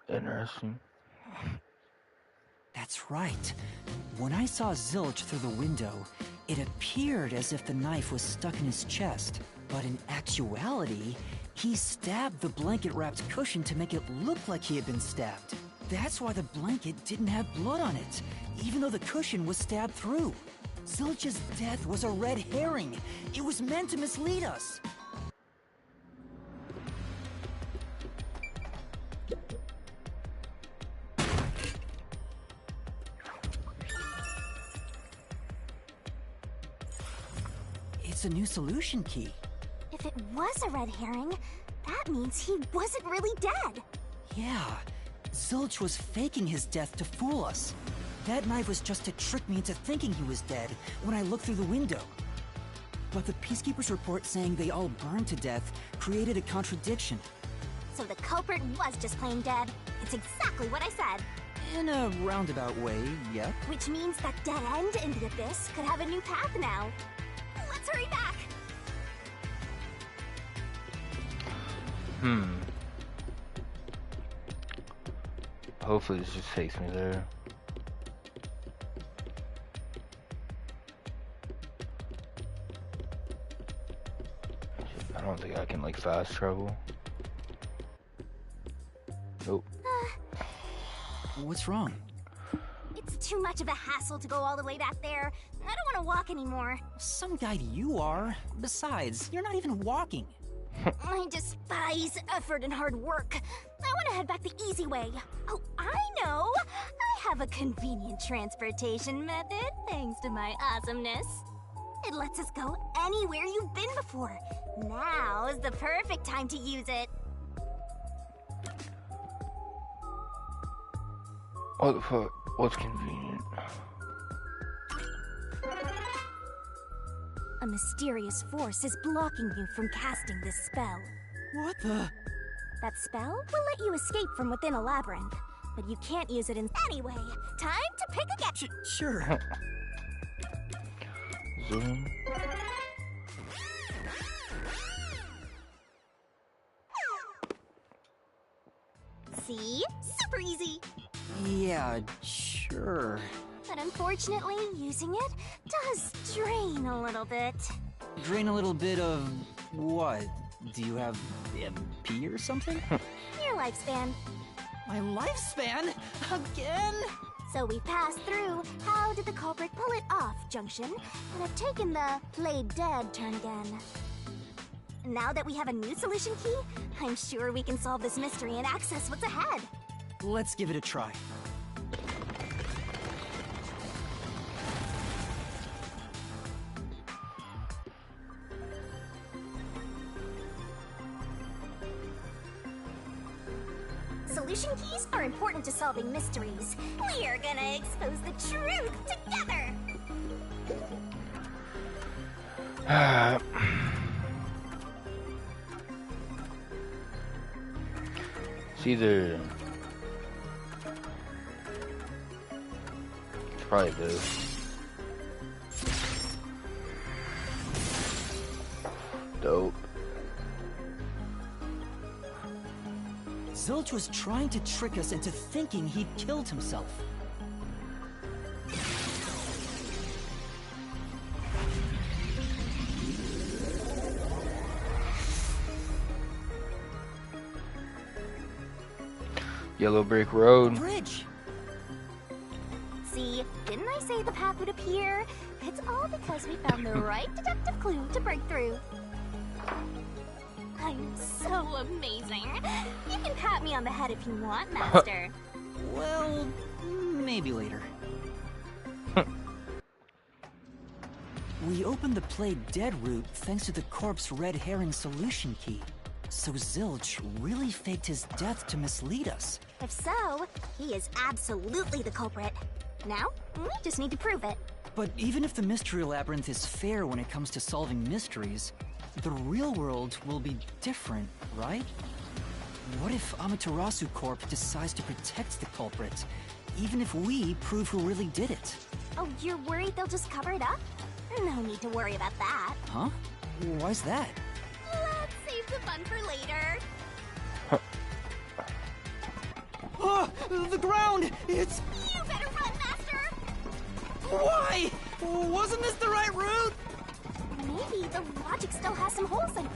S1: Interesting.
S2: That's right. When I saw Zilch through the window, it appeared as if the knife was stuck in his chest. But in actuality, he stabbed the blanket-wrapped cushion to make it look like he had been stabbed. That's why the blanket didn't have blood on it, even though the cushion was stabbed through. Zilch's death was a red herring. It was meant to mislead us. It's a new solution key.
S3: If it was a red herring, that means he wasn't really dead.
S2: Yeah, Zilch was faking his death to fool us. That knife was just to trick me into thinking he was dead when I looked through the window. But the Peacekeeper's report saying they all burned to death created a contradiction.
S3: So the culprit was just plain dead. It's exactly what I said.
S2: In a roundabout way, yep.
S3: Which means that dead end in the abyss could have a new path now. Let's hurry back!
S1: Hopefully this just takes me there. I don't think I can like fast travel. Nope.
S2: What's wrong?
S3: It's too much of a hassle to go all the way back there. I don't want to walk anymore.
S2: Some guide you are. Besides, you're not even walking.
S3: I despise effort and hard work. I want to head back the easy way. Oh, I know! I have a convenient transportation method, thanks to my awesomeness. It lets us go anywhere you've been before. Now is the perfect time to use it.
S1: What the fuck? What's convenient?
S3: A mysterious force is blocking you from casting this spell.
S2: What the?
S3: That spell will let you escape from within a labyrinth, but you can't use it in anyway. Time to pick again.
S2: Sure.
S1: Zoom.
S3: See? Super easy.
S2: Yeah, sure.
S3: But unfortunately, using it does drain a little bit.
S2: Drain a little bit of what? Do you have MP or something?
S3: Your lifespan.
S2: My lifespan? Again?
S3: So we passed through how did the culprit pull it off junction, and have taken the played dead turn again. Now that we have a new solution key, I'm sure we can solve this mystery and access what's ahead.
S2: Let's give it a try.
S3: Solution keys are important to solving mysteries. We are gonna expose the truth together!
S1: It's either... It's probably this. Dope.
S2: Zilch was trying to trick us into thinking he'd killed himself.
S1: Yellow brick road.
S2: Bridge!
S3: See, didn't I say the path would appear? It's all because we found the right deductive clue to break through. I'm so amazing. You can pat me on the head if you want, Master.
S2: Well, maybe later. We opened the played dead route thanks to the corpse red herring solution key. So Zilch really faked his death to mislead us.
S3: If so, he is absolutely the culprit. Now, we just need to prove it.
S2: But even if the Mystery Labyrinth is fair when it comes to solving mysteries, the real world will be different, right? What if Amaterasu Corp decides to protect the culprit, even if we prove who really did it?
S3: Oh, you're worried they'll just cover it up? No need to worry about that.
S2: Huh? Why's that?
S3: Let's save the fun for later.
S2: Oh, the ground! It's...
S3: You better run, Master!
S2: Why? Wasn't this the right route?
S3: Maybe the logic still has some holes in it.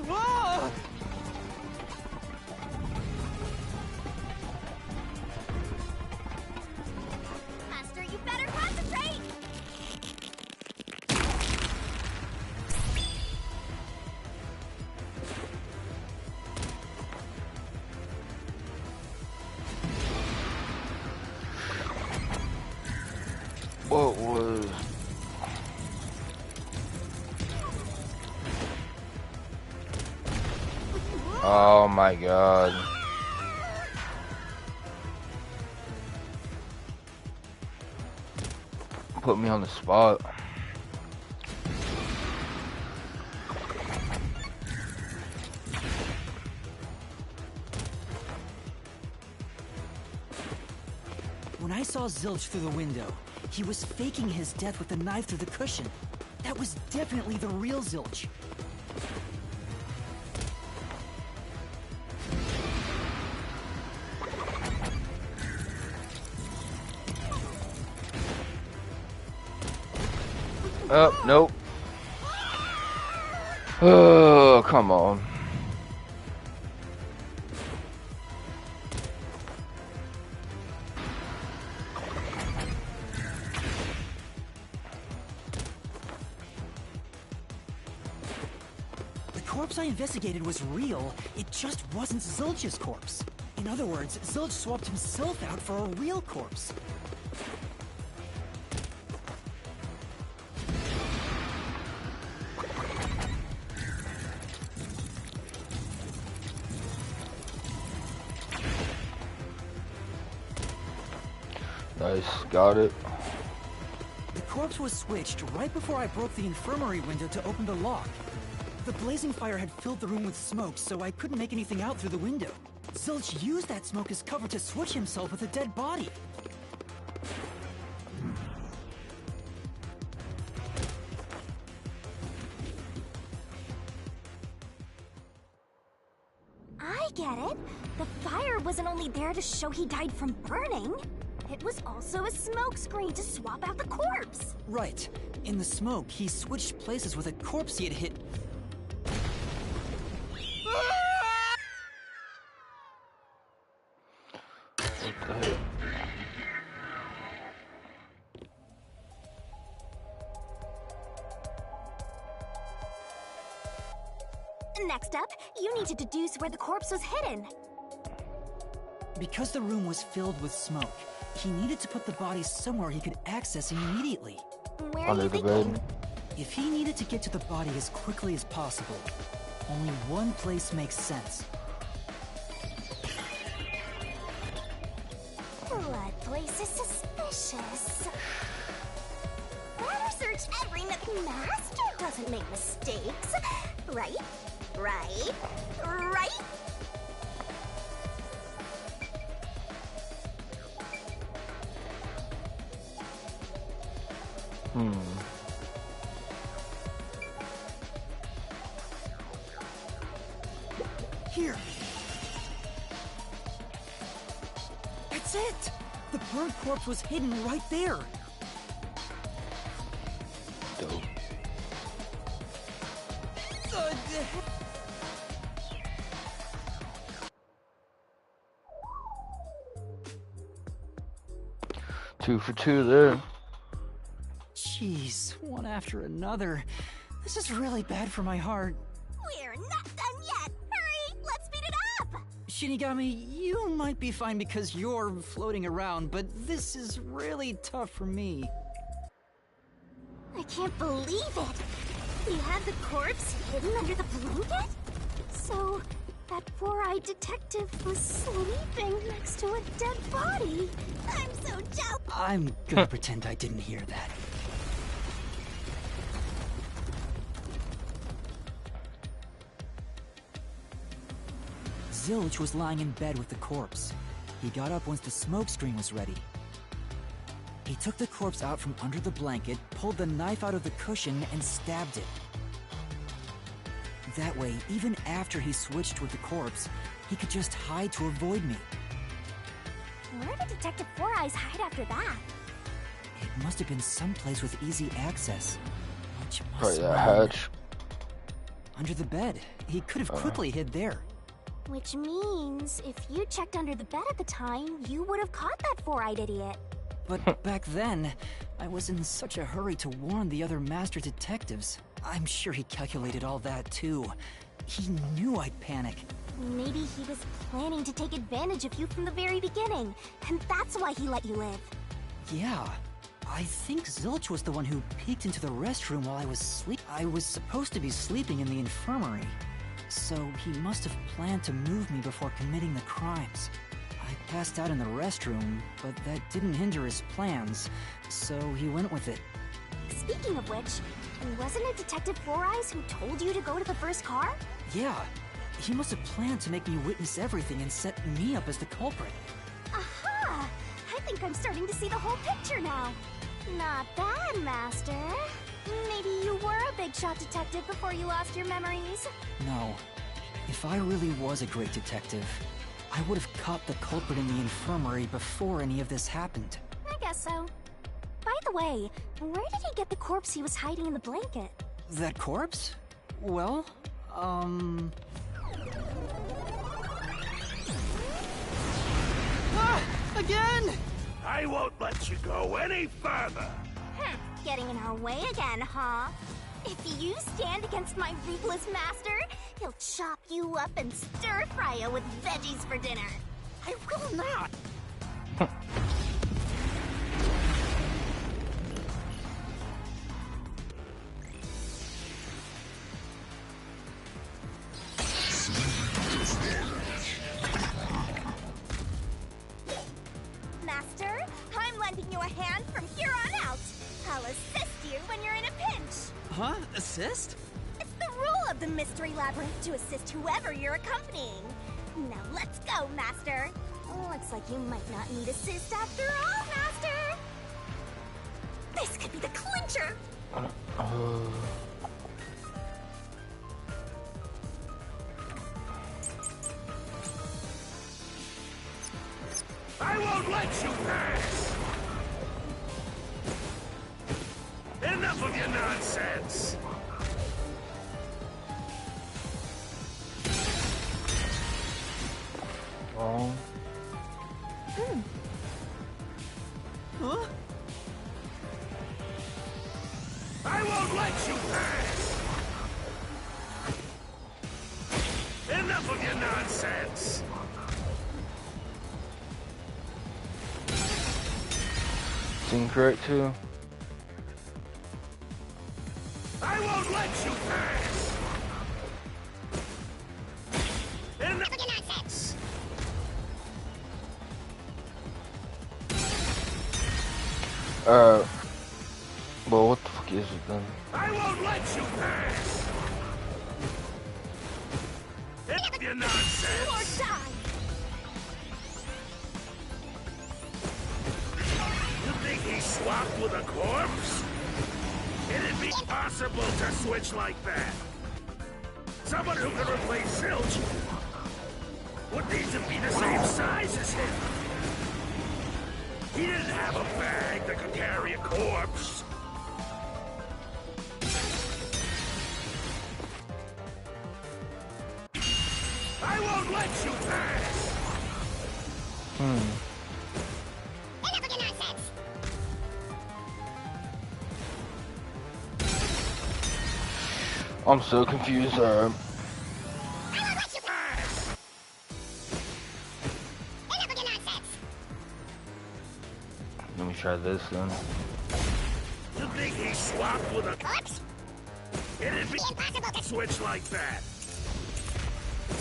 S2: Whoa!
S3: Master, you better concentrate!
S1: What was... Oh my god. Put me on the spot.
S2: When I saw Zilch through the window, he was faking his death with a knife through the cushion. That was definitely the real Zilch.
S1: Oh, nope. Oh, come on.
S2: The corpse I investigated was real, it just wasn't Zilch's corpse. In other words, Zilch swapped himself out for a real corpse.
S1: Nice, got it.
S2: The corpse was switched right before I broke the infirmary window to open the lock. The blazing fire had filled the room with smoke, so I couldn't make anything out through the window. Zilch used that smoke as cover to switch himself with a dead body.
S3: I get it. The fire wasn't only there to show he died from burning. It was also a smokescreen to swap out the corpse.
S2: Right. In the smoke, he switched places with a corpse he had hit.
S1: What the heck?
S3: Next up, you need to deduce where the corpse was hidden.
S2: Because the room was filled with smoke, he needed to put the body somewhere he could access immediately.
S3: Where are
S1: Under
S3: you
S1: the
S3: thinking?
S1: bed.
S2: If he needed to get to the body as quickly as possible, only one place makes sense.
S3: Blood place is suspicious. Better search every nook. Master doesn't make mistakes. Right? Right? Right?
S2: Here! That's it! The burnt corpse was hidden right there!
S1: Dope. Two for two there.
S2: Jeez, one after another. This is really bad for my heart.
S3: We're not done yet. Hurry, let's speed it up.
S2: Shinigami, you might be fine because you're floating around, but this is really tough for me.
S3: I can't believe it. You had the corpse hidden under the blanket? So, That four-eyed detective was sleeping next to a dead body. I'm so jealous.
S2: I'm gonna pretend I didn't hear that. Zilch was lying in bed with the corpse. He got up once the smoke screen was ready. He took the corpse out from under the blanket, pulled the knife out of the cushion, and stabbed it. That way, even after he switched with the corpse, he could just hide to avoid me.
S3: Where did Detective Four Eyes hide after that?
S2: It must have been someplace with easy access. Which
S1: Probably
S2: must
S1: that
S2: mean...
S1: hatch.
S2: Under the bed. He could have quickly hid there.
S3: Which means, if you checked under the bed at the time, you would have caught that four-eyed idiot.
S2: But back then, I was in such a hurry to warn the other master detectives. I'm sure he calculated all that too. He knew I'd panic.
S3: Maybe he was planning to take advantage of you from the very beginning, and that's why he let you live.
S2: Yeah, I think Zilch was the one who peeked into the restroom while I was I was supposed to be sleeping in the infirmary. So he must have planned to move me before committing the crimes. I passed out in the restroom, but that didn't hinder his plans, so he went with it.
S3: Speaking of which, wasn't it Detective Four Eyes who told you to go to the first car?
S2: Yeah, he must have planned to make me witness everything and set me up as the culprit.
S3: Aha! I think I'm starting to see the whole picture now. Not bad, Master. Maybe you were a big shot detective before you lost your memories.
S2: No. If I really was a great detective, I would have caught the culprit in the infirmary before any of this happened.
S3: I guess so. By the way, where did he get the corpse he was hiding in the blanket?
S2: That corpse? Well, again!
S4: I won't let you go any further.
S3: Getting in our way again, huh? If you stand against my ruthless master, he'll chop you up and stir-fry you with veggies for dinner.
S2: I will not!
S3: Master, I'm lending you a hand from here on out. I'll assist you when you're in a pinch.
S2: Huh? Assist?
S3: It's the rule of the Mystery Labyrinth to assist whoever you're accompanying. Now let's go, Master. Looks like you might not need assist after all, Master. This could be the clincher.
S4: I won't let you pass! Enough of your nonsense!
S1: Oh.
S2: Huh?
S4: I won't let you pass! Enough of your nonsense!
S1: Seem correct too.
S4: I won't let you pass! Enough of your nonsense!
S1: Well, what the fuck is it then?
S4: I won't let you pass! Enough of your nonsense!
S3: Or die.
S4: You think he swapped with a corpse? It'd be impossible to switch like that. Someone who can replace Zilch would need to be the same size as him. He didn't have a bag that could carry a corpse. I won't let you pass! Enough of your nonsense!
S1: I'm so confused.
S4: I won't let you pass! Enough of your nonsense!
S1: Let me try this then.
S4: You think he swapped with a corpse? It'd be impossible to switch like that.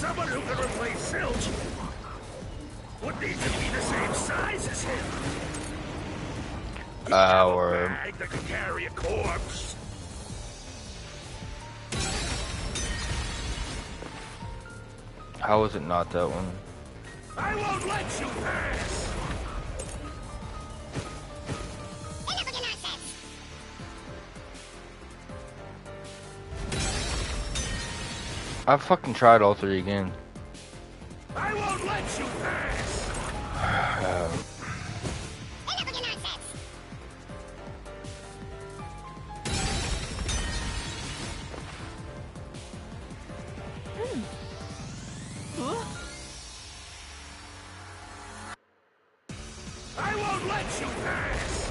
S4: Someone who can replace Zilch would need to be the same size as him.
S1: Our
S4: Bag that could carry a corpse.
S1: how is it not that one?
S4: I won't let you pass.
S3: Enough of your nonsense!
S1: I fucking tried all three again.
S4: I won't let you pass.
S3: Enough of your nonsense!
S4: I won't let you pass.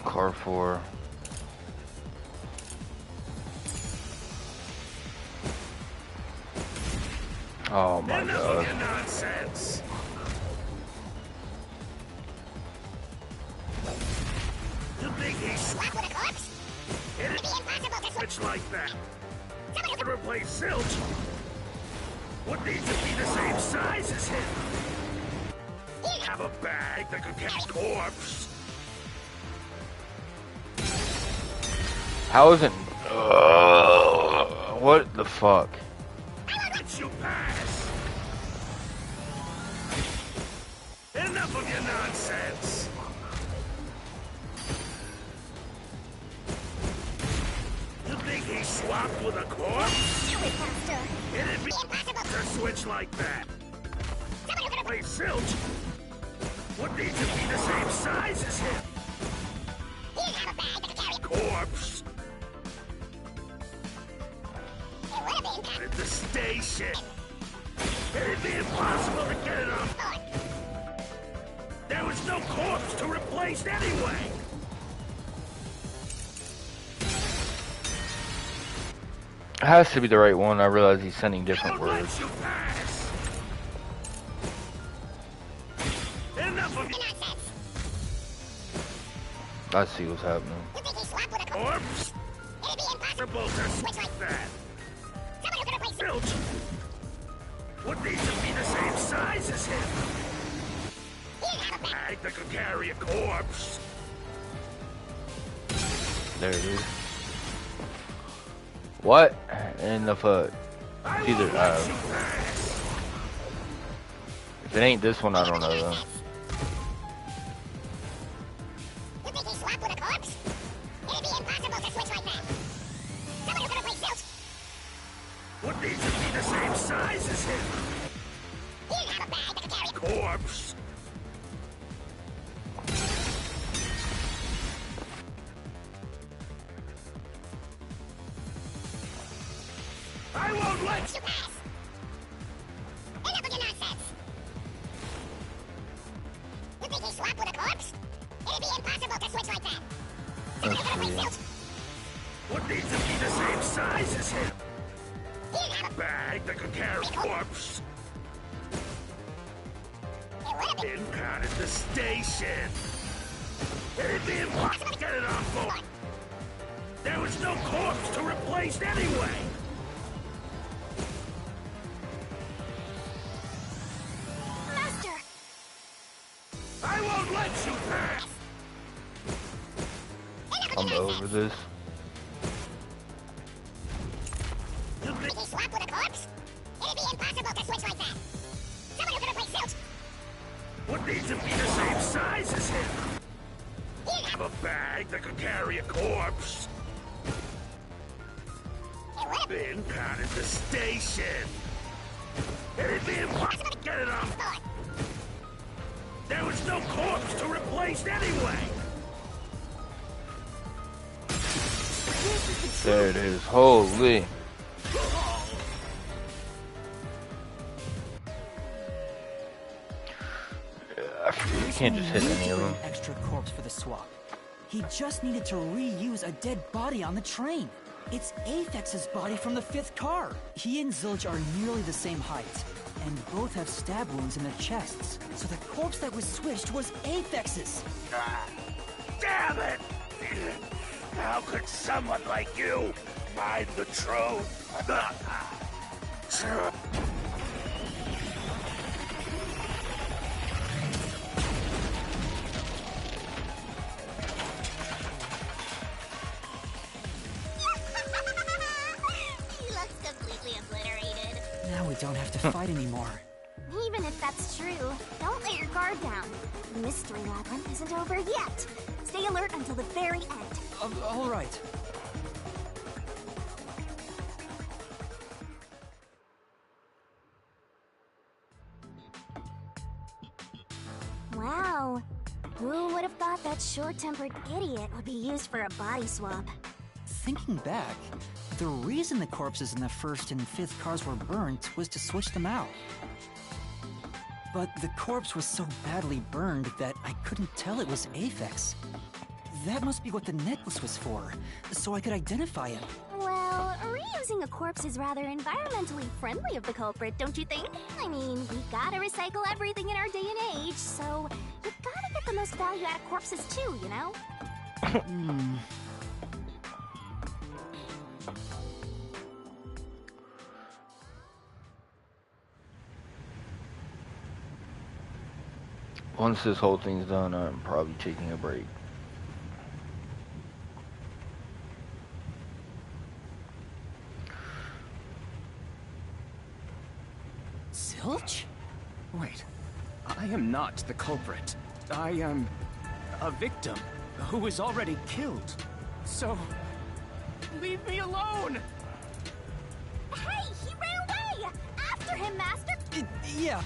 S1: Car 4. Oh my
S4: Enough of
S1: god.
S4: your nonsense. You think he's
S3: Swap with a corpse? It'd be impossible to switch.
S4: switch like that?
S3: Someone who
S4: To replace Zilch would need to be the same size as him. Have a bag that could catch corpse.
S1: How is it? What the fuck?
S4: Let you pass. Enough of your nonsense. You think he swapped with a corpse?
S3: do it faster!
S4: It'd be
S3: Impossible!
S4: to switch like that.
S3: Someone who can
S4: Replace Zilch would need to be the same size as him.
S3: have a bag that can carry.
S4: Corpse
S3: It would have been
S4: at the station. It'd be impossible to get it on. There was no corpse to replace anyway.
S1: It has to be the right one. I realize he's sending different
S4: Don't let
S1: words.
S4: you pass. Enough of your
S3: nonsense!
S1: I see what's happening.
S3: You think he swapped with a corpse?
S4: corpse.
S3: It'd be impossible!
S4: Impossible to switch like that.
S3: Someone who can replace
S4: Zilch would need to be the same size as him.
S3: have a bag.
S4: Bag that could carry a corpse.
S1: There it is. What in the fuck?
S4: I
S1: It's either,
S4: won't let you pass.
S1: If it ain't this one, I don't know though.
S3: You think he swapped with a corpse? It'd be impossible to switch like that. Someone who can replace Zilch
S4: Would need to be the same size as him.
S3: have a bag that can carry.
S4: Corpse. I won't let
S3: You pass! Enough of your nonsense! You think he swapped with a corpse? It'd be impossible to switch like that. Someone who can replace Zilch
S4: would need to be the same size as him.
S3: have a
S4: Bag that could carry corpse.
S3: It would have been
S4: Impound at the station. It'd be impossible to get it on board. There was no corpse to replace anyway.
S3: Master!
S4: I won't let you pass.
S3: Enough of
S1: I'm
S3: your nonsense!
S1: over this.
S4: You think
S3: He swapped with a corpse? It'd be impossible to switch like that. Someone who can replace Zilch
S4: would need to be the same size as him. Have a bag that could carry a corpse.
S3: It would have been
S4: Impound at the station. It'd be impossible to get it on.
S3: board.
S4: There was no corpse to replace anyway.
S1: There it is. Holy. You can't just hit any of them.
S2: Extra corpse for the swap. He just needed to reuse a dead body on the train. It's Aphex's body from the 5th car. He and Zilch are nearly the same height, and both have stab wounds in their chests. So the corpse that was switched was Aphex's.
S4: Damn it! how could someone like you find the truth? The truth.
S3: He looks completely obliterated.
S2: Now we don't have to fight anymore.
S3: Even if that's true, don't let your guard down. The Mystery Labyrinth isn't over yet. Stay alert until the very end.
S2: All right.
S3: Wow. Who would have thought that short-tempered idiot would be used for a body swap?
S2: Thinking back, the reason the corpses in the first and fifth cars were burnt was to switch them out. But the corpse was so badly burned that I couldn't tell it was Aphex. That must be what the necklace was for, so I could identify him.
S3: Well, reusing a corpse is rather environmentally friendly of the culprit, don't you think? I mean, we gotta recycle everything in our day and age, so you gotta get the most value out of corpses too, you know?
S1: Once this whole thing's done, I'm probably taking a break.
S2: Zilch?
S5: Wait, I am not the culprit. I am a victim who was already killed. So, leave me alone!
S3: Hey, he ran away! After him, Master!
S2: Yeah.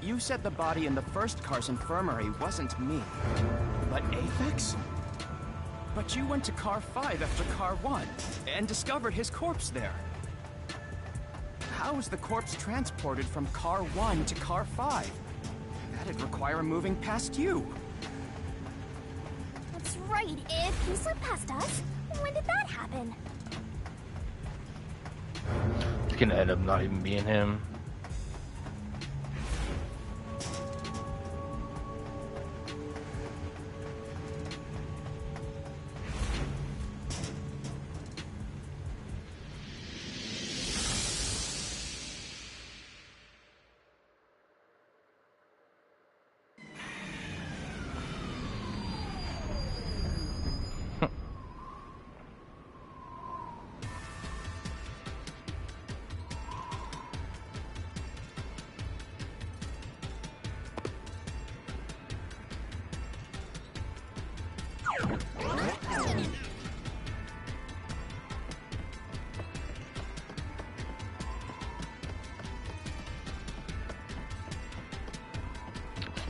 S5: You said the body in the first car's infirmary wasn't me, but Aphex? But you went to car 5 after car 1 and discovered his corpse there. How was the corpse transported from car 1 to car 5? That'd require moving past you.
S3: That's right, if he slipped past us. When did that happen?
S1: It's gonna end up not even being him.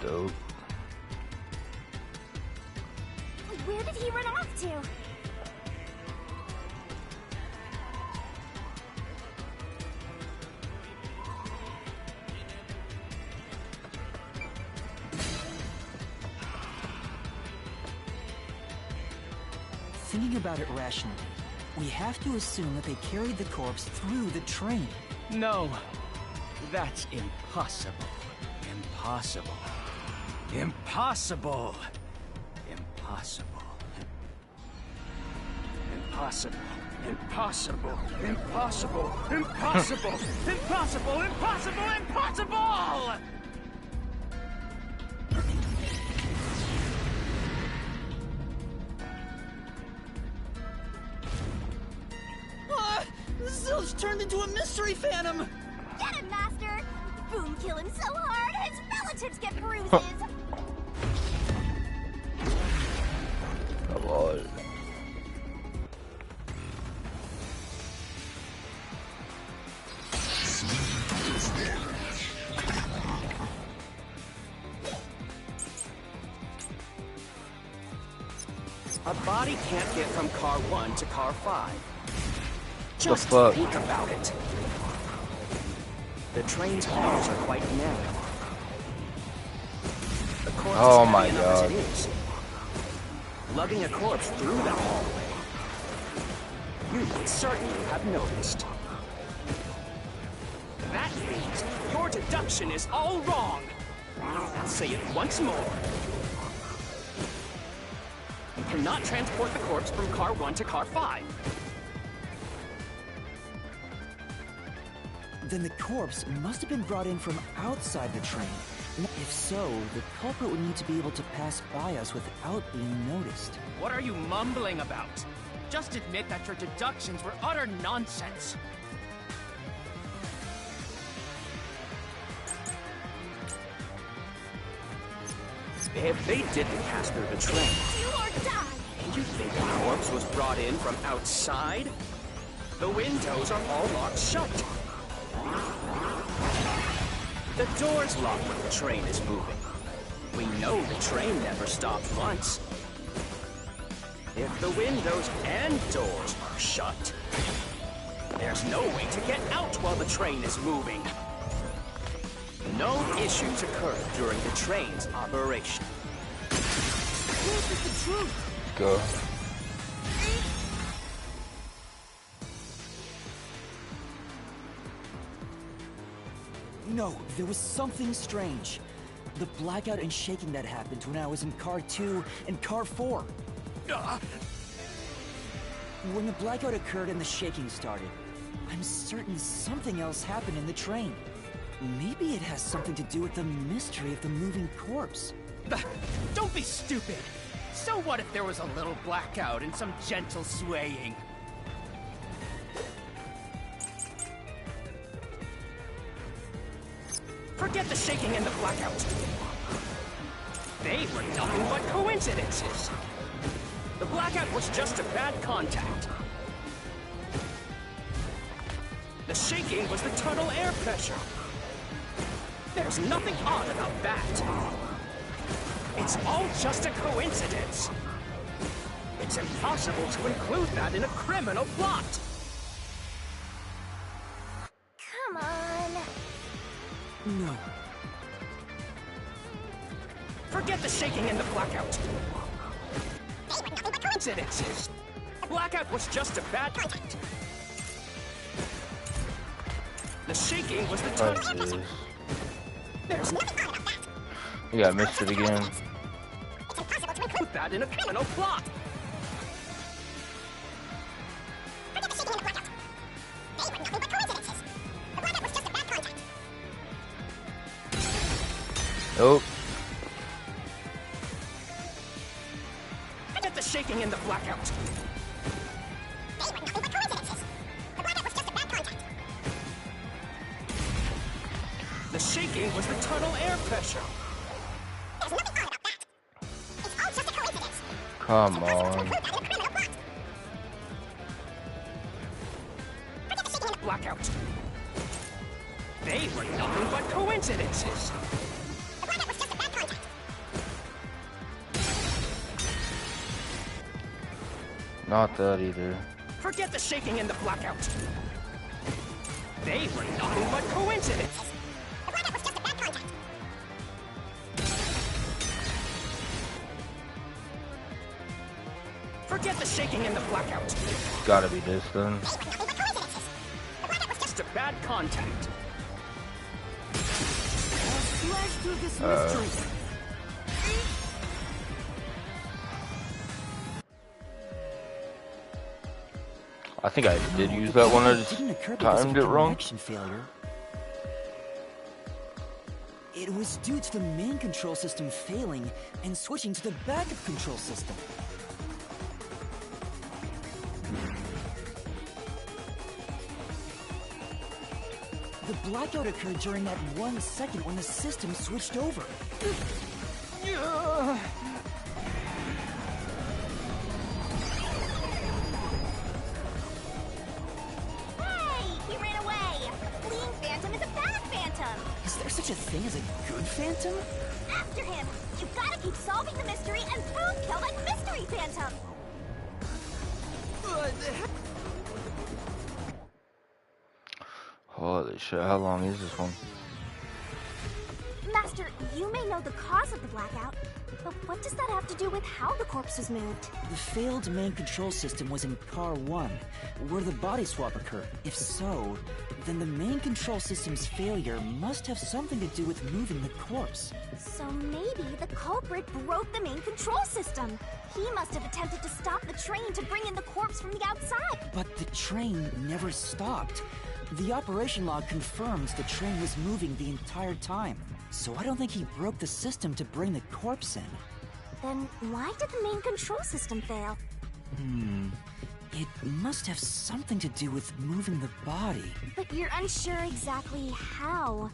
S1: Dope.
S3: Where did he run off to?
S2: Thinking about it rationally, we have to assume that they carried the corpse through the train.
S5: No, that's impossible. Impossible. Impossible! Impossible. Impossible. Impossible. Impossible. Impossible. Impossible. Impossible. Impossible!
S2: Zilch turned into a mystery phantom!
S3: Get him, Master! Boom kill him so hard, his relatives get bruises!
S1: Come on.
S5: A body can't get from car 1 to car 5.
S1: The
S5: Just
S1: fuck?
S5: think about it. The train's halls are quite narrow. The corpse
S1: Oh
S5: is
S1: my
S5: heavy enough as
S1: God.
S5: it is. Lugging a corpse through the hallway, you would certainly have noticed. That means your deduction is all wrong. I'll say it once more. cannot transport the corpse from car 1 to car 5.
S2: Then the corpse must have been brought in from outside the train. If so, the culprit would need to be able to pass by us without being noticed.
S5: What are you mumbling about? Just admit that your deductions were utter nonsense.
S6: If they didn't pass through the train,
S3: Do or die!
S6: you think the corpse was brought in from outside?
S5: The windows are all locked shut.
S6: The door's locked when the train is moving. We know the train never stopped once.
S5: If the windows and doors are shut, there's no way to get out while the train is moving.
S6: No issues occurred during the train's operation.
S2: This is the truth!
S1: Go.
S2: No, there was something strange. The blackout and shaking that happened when I was in car 2 and car 4. When the blackout occurred and the shaking started, I'm certain something else happened in the train. Maybe it has something to do with the mystery of the moving corpse.
S5: Don't be stupid. So what if there was a little blackout and some gentle swaying? Forget the shaking and the blackout. They were nothing but coincidences. The blackout was just a bad contact. The shaking was the tunnel air pressure. There's nothing odd about that. It's all just a coincidence. It's impossible to include that in a criminal plot.
S3: Come on.
S2: No.
S5: Forget the shaking and the blackout. Coincidences. Blackout was just a bad contact. The shaking was the
S1: Oh,
S5: tunnel.
S1: jeez.
S5: There's nothing odd about that.
S1: Yeah, I missed it again.
S5: It's impossible to include that in a criminal plot. Forget the shaking and the blackout. They were nothing but coincidences. The blackout was just a bad contact.
S1: Nope.
S5: Forget the shaking and the blackout. They were nothing but coincidences. The blackout was just a bad contact. The shaking was the tunnel air pressure. There's nothing odd about that. It's all just a coincidence.
S1: Come
S5: It's impossible to
S1: on.
S5: include that in a criminal plot. Forget the shaking and the blackout. They were nothing but coincidences. The blackout was just a bad contact.
S1: Not that either.
S5: Forget the shaking and the blackout. They were nothing but coincidences. The blackout was just a bad contact. Forget the shaking and the blackout.
S1: Gotta be this then.
S5: They were nothing but coincidences. The blackout was just a bad contact.
S2: Slash through this mystery.
S1: I think I did use that one. I
S2: It didn't occur
S1: just
S2: because of
S1: timed it wrong.
S2: connection failure. It was due to the main control system failing and switching to the backup control system. The blackout occurred during that 1 second when the system switched over.
S3: Hey! He ran away! Fleeing Phantom is a bad Phantom!
S2: Is there such a thing as a good phantom?
S3: After him! You gotta keep solving the mystery and boom kill that mystery Phantom!
S1: Holy shit, how long is this one?
S3: Master, you may know the cause of the blackout, but what does that have to do with how the corpse was moved?
S2: The failed main control system was in car 1, where the body swap occurred. If so, then the main control system's failure must have something to do with moving the corpse.
S3: So maybe the culprit broke the main control system. He must have attempted to stop the train to bring in the corpse from the outside.
S2: But the train never stopped. The operation log confirms the train was moving the entire time. So I don't think he broke the system to bring the corpse in.
S3: Then why did the main control system fail?
S2: It must have something to do with moving the body.
S3: But you're unsure exactly how.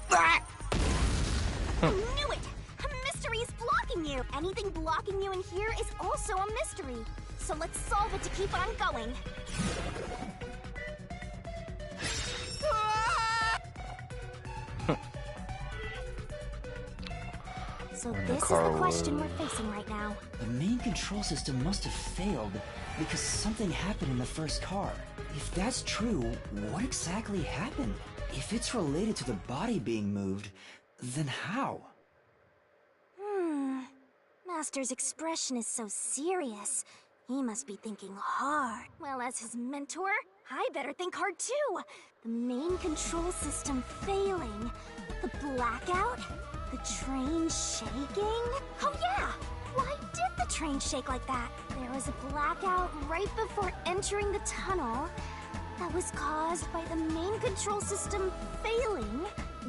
S3: I knew it! A mystery is blocking you! Anything blocking you in here is also a mystery. So let's solve it to keep on going. So this is the question we're facing right now.
S2: The main control system must have failed because something happened in the first car. If that's true, what exactly happened? If it's related to the body being moved, then how?
S3: Master's expression is so serious. He must be thinking hard. Well, as his mentor, I better think hard too. The main control system failing. The blackout? The train shaking? Oh yeah! Why did the train shake like that? There was a blackout right before entering the tunnel that was caused by the main control system failing.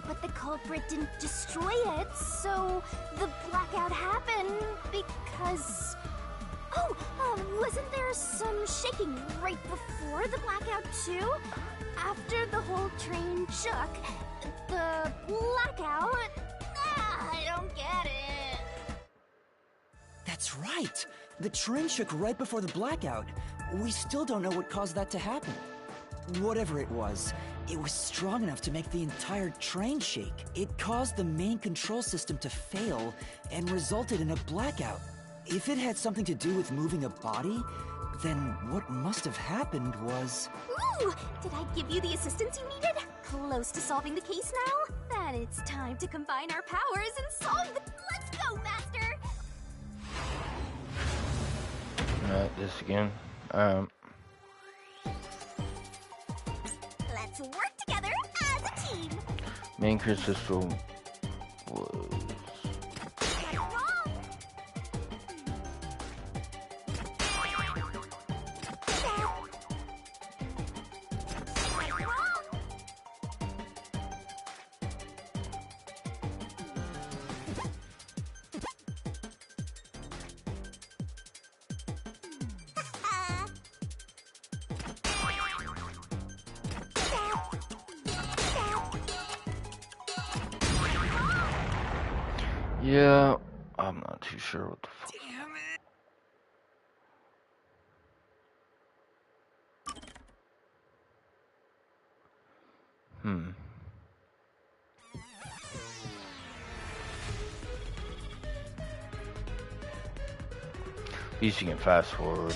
S3: But the culprit didn't destroy it, so the blackout happened because... Oh, wasn't there some shaking right before the blackout too? After the whole train shook, the blackout... I don't get it.
S2: That's right! The train shook right before the blackout. We still don't know what caused that to happen. Whatever it was strong enough to make the entire train shake. It caused the main control system to fail and resulted in a blackout. If it had something to do with moving a body, then what must have happened was...
S3: Ooh! Did I give you the assistance you needed? Close to solving the case now? Then it's time to combine our powers and solve the... Let's go, Master!
S1: Alright, this again.
S3: Let's work together as a team!
S1: Main crystal was... Yeah, I'm not too sure what the fuck.
S2: Damn it!
S1: At least you can fast forward.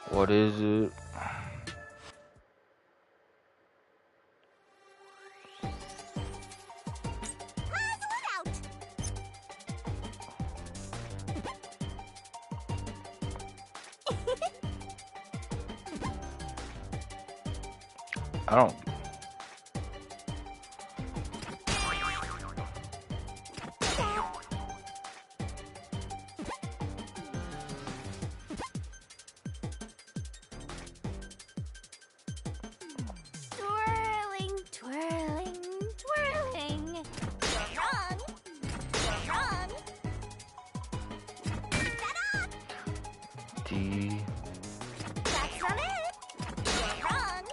S1: What is it? I don't...
S3: Twirling, twirling, twirling. You're wrong. You're wrong. Set up.
S1: D...
S3: That's not it. You're wrong.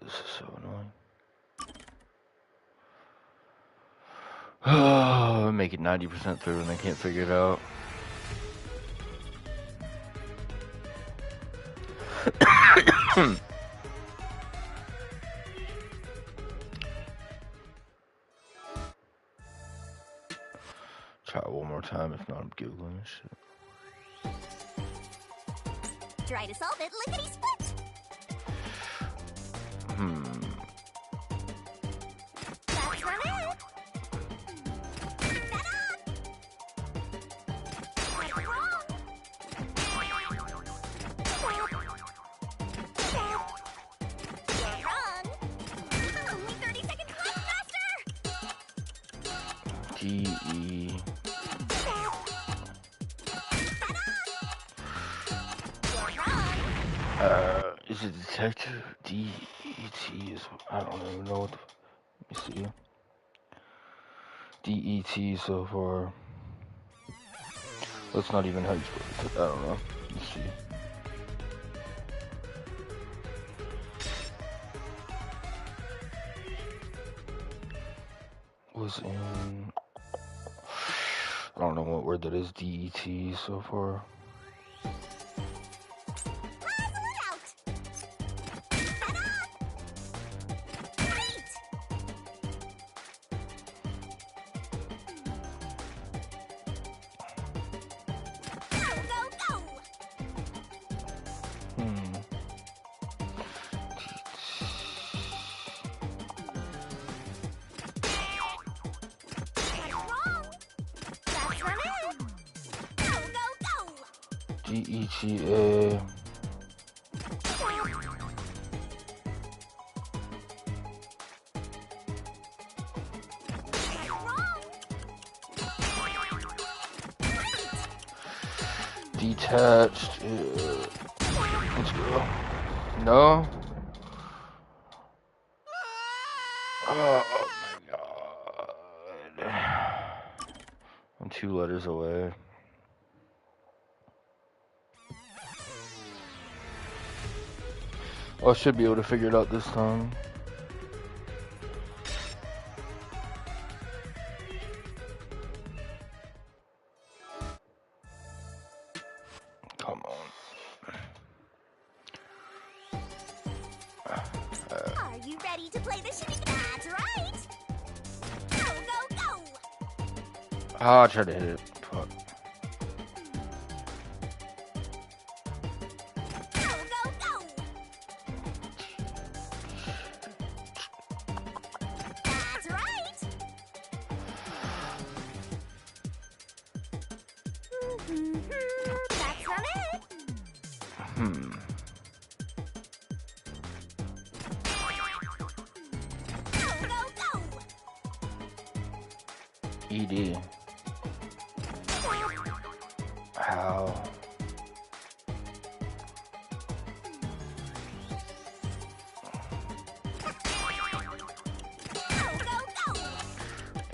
S1: This is so annoying. Make it 90% through and I can't figure it out. Try it one more time, if not I'm Googling this shit.
S3: Try to solve it lickety-split. That's not it. Set up.
S1: D-E. Is it detective? D-E-T is, I don't even know what the, let me see. D-E-T so far. That's not even how you spell it. I don't know. Let's see. Was in, I don't know what word that is. D-E-T so far. G-E-T-A. Detached. Let's go. No. Oh my god. I'm 2 letters away. Oh, I should be able to figure it out this time. Come on.
S3: Are you ready to play the shenanigans? That's right! Go, go, go!
S1: Ah, I tried to hit it. Fuck.
S3: Go, go, go! That's right! That's not it! Go, go, go!
S1: E-D. How?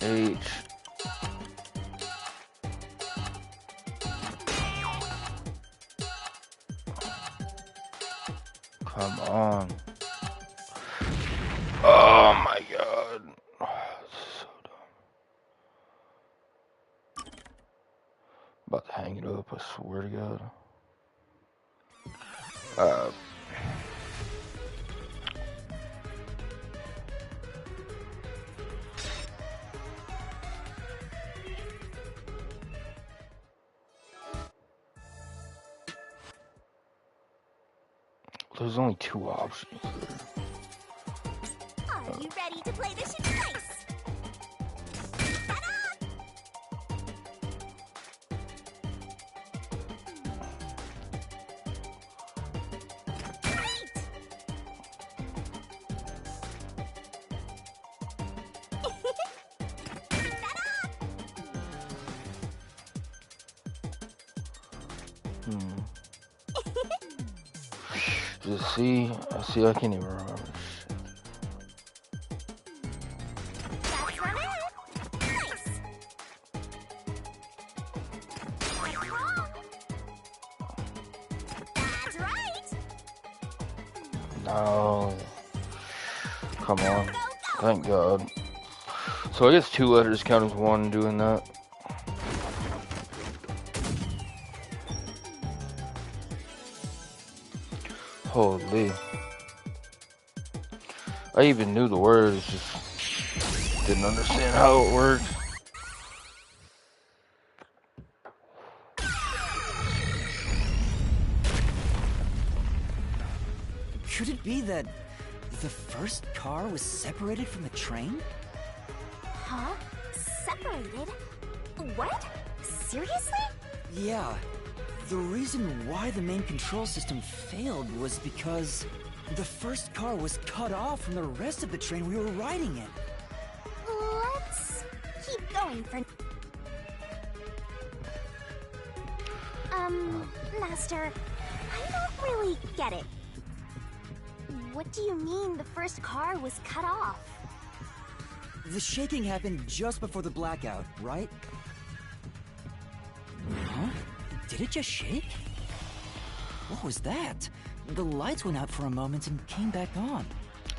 S1: H. Come on. Oh my god. So dumb. About to hang it up, I swear to god. There's only 2 options there.
S3: Are you ready to play this nice?
S1: Just see, I can't even remember shit.
S3: That's not it. Nice. Wrong. That's right.
S1: No. Come on. Thank God. So I guess 2 letters count as 1 doing that. Holy. I even knew the words, just didn't understand how it worked.
S2: Could it be that the first car was separated from the train?
S3: Huh? Separated? What? Seriously?
S2: Yeah. The reason why the main control system failed was because the first car was cut off from the rest of the train we were riding in.
S3: Let's keep going. going for... Master, I don't really get it. What do you mean the first car was cut off?
S2: The shaking happened just before the blackout, right? Huh? Did it just shake? What was that? The lights went out for a moment and came back on.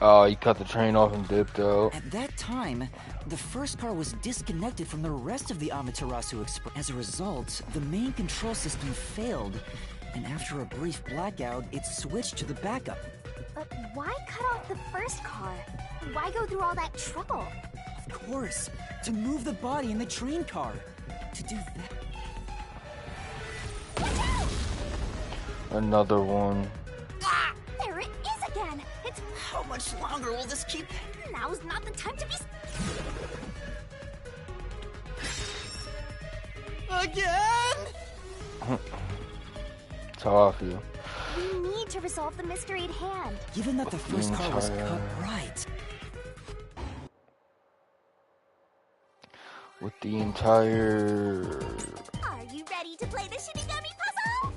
S1: Oh, you cut the train off and dipped out.
S2: At that time, the first car was disconnected from the rest of the Amaterasu Express. As a result, the main control system failed, and after a brief blackout, it switched to the backup.
S3: But why cut off the first car? Why go through all that trouble?
S2: Of course, to move the body in the train car. To do that...
S1: Another one.
S3: Ah! There it is again! It's...
S2: How much longer will this keep...
S3: Now's not the time to be...
S2: Again?
S1: That's how I feel.
S3: We need to resolve the mystery at hand.
S2: Given that the first car was cut right...
S1: With the entire...
S3: Are you ready to play the Shinigami puzzle?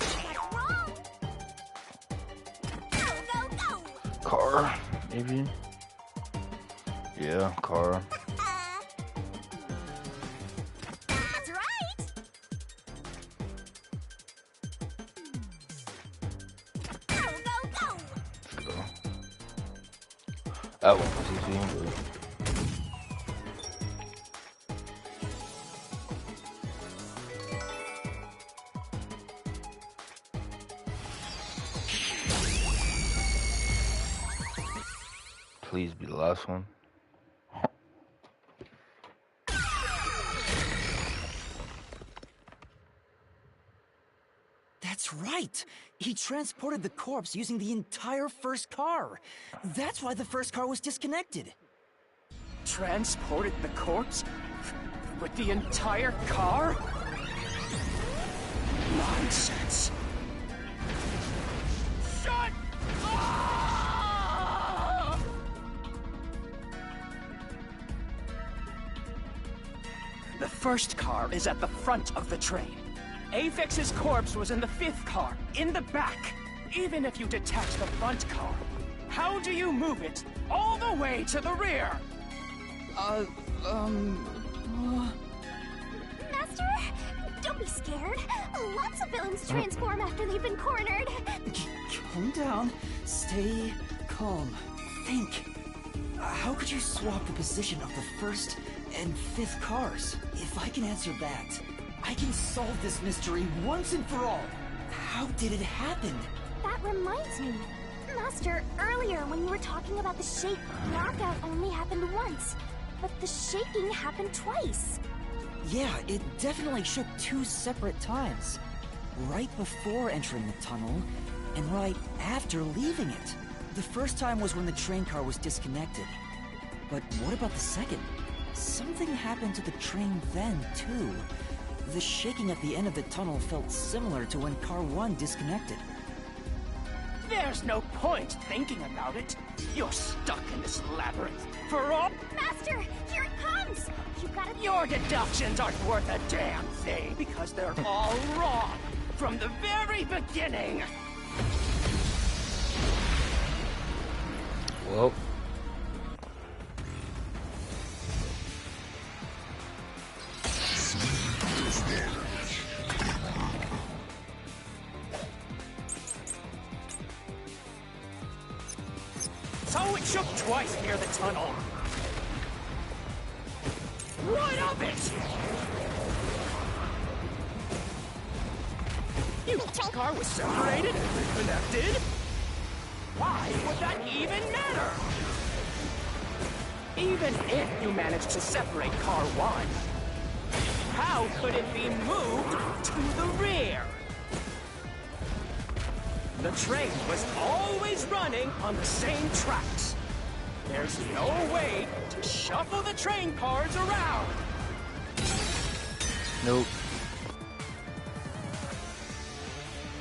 S3: That's wrong. Go, go, go!
S1: Car, maybe? Yeah, car.
S3: That's right! Go, go, go!
S1: Let's go. That one was easy, but... Please be the last one.
S2: That's right! He transported the corpse using the entire first car. That's why the first car was disconnected.
S5: Transported the corpse? With the entire car? Nonsense. Shut up! The first car is at the front of the train. Aphex's corpse was in the fifth car, in the back. Even if you detach the front car, how do you move it all the way to the rear?
S3: Master, don't be scared. Lots of villains transform after they've been cornered.
S2: Calm down. Stay calm. Think. How could you swap the position of the first and fifth cars? If I can answer that, I can solve this mystery once and for all. How did it happen?
S3: That reminds me. Master, earlier when you were talking about the shake, blackout only happened once. But the shaking happened twice.
S2: Yeah, it definitely shook two separate times. Right before entering the tunnel, and right after leaving it. The first time was when the train car was disconnected. But what about the second? Something happened to the train then, too. The shaking at the end of the tunnel felt similar to when Car 1 disconnected.
S5: There's no point thinking about it. You're stuck in this labyrinth for all...
S3: Master, here it comes! You gotta...
S5: Your deductions aren't worth a damn thing because they're all wrong from the very beginning.
S1: Well.
S5: So it shook twice near the tunnel. What of it? Your car was separated and reconnected? Why would that even matter? Even if you managed to separate car 1, how could it be moved to the rear? The train was always running on the same tracks. There's no way to shuffle the train cars around.
S1: Nope.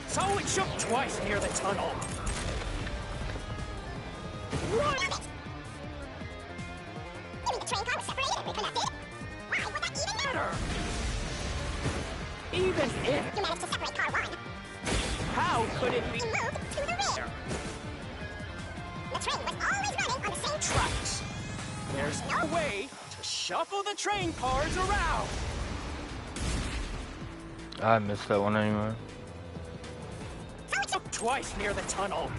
S5: So it shook twice near the tunnel.
S3: What? You mean the train car was separated and reconnected? Why would that even matter?
S6: Even if...
S3: You managed to separate car 1.
S6: How could it be...
S3: Moved to the rear. The train was always running on the same
S6: Tracks. There's no way to shuffle the train cars around.
S1: I missed that one anyway.
S6: Twice near the tunnel.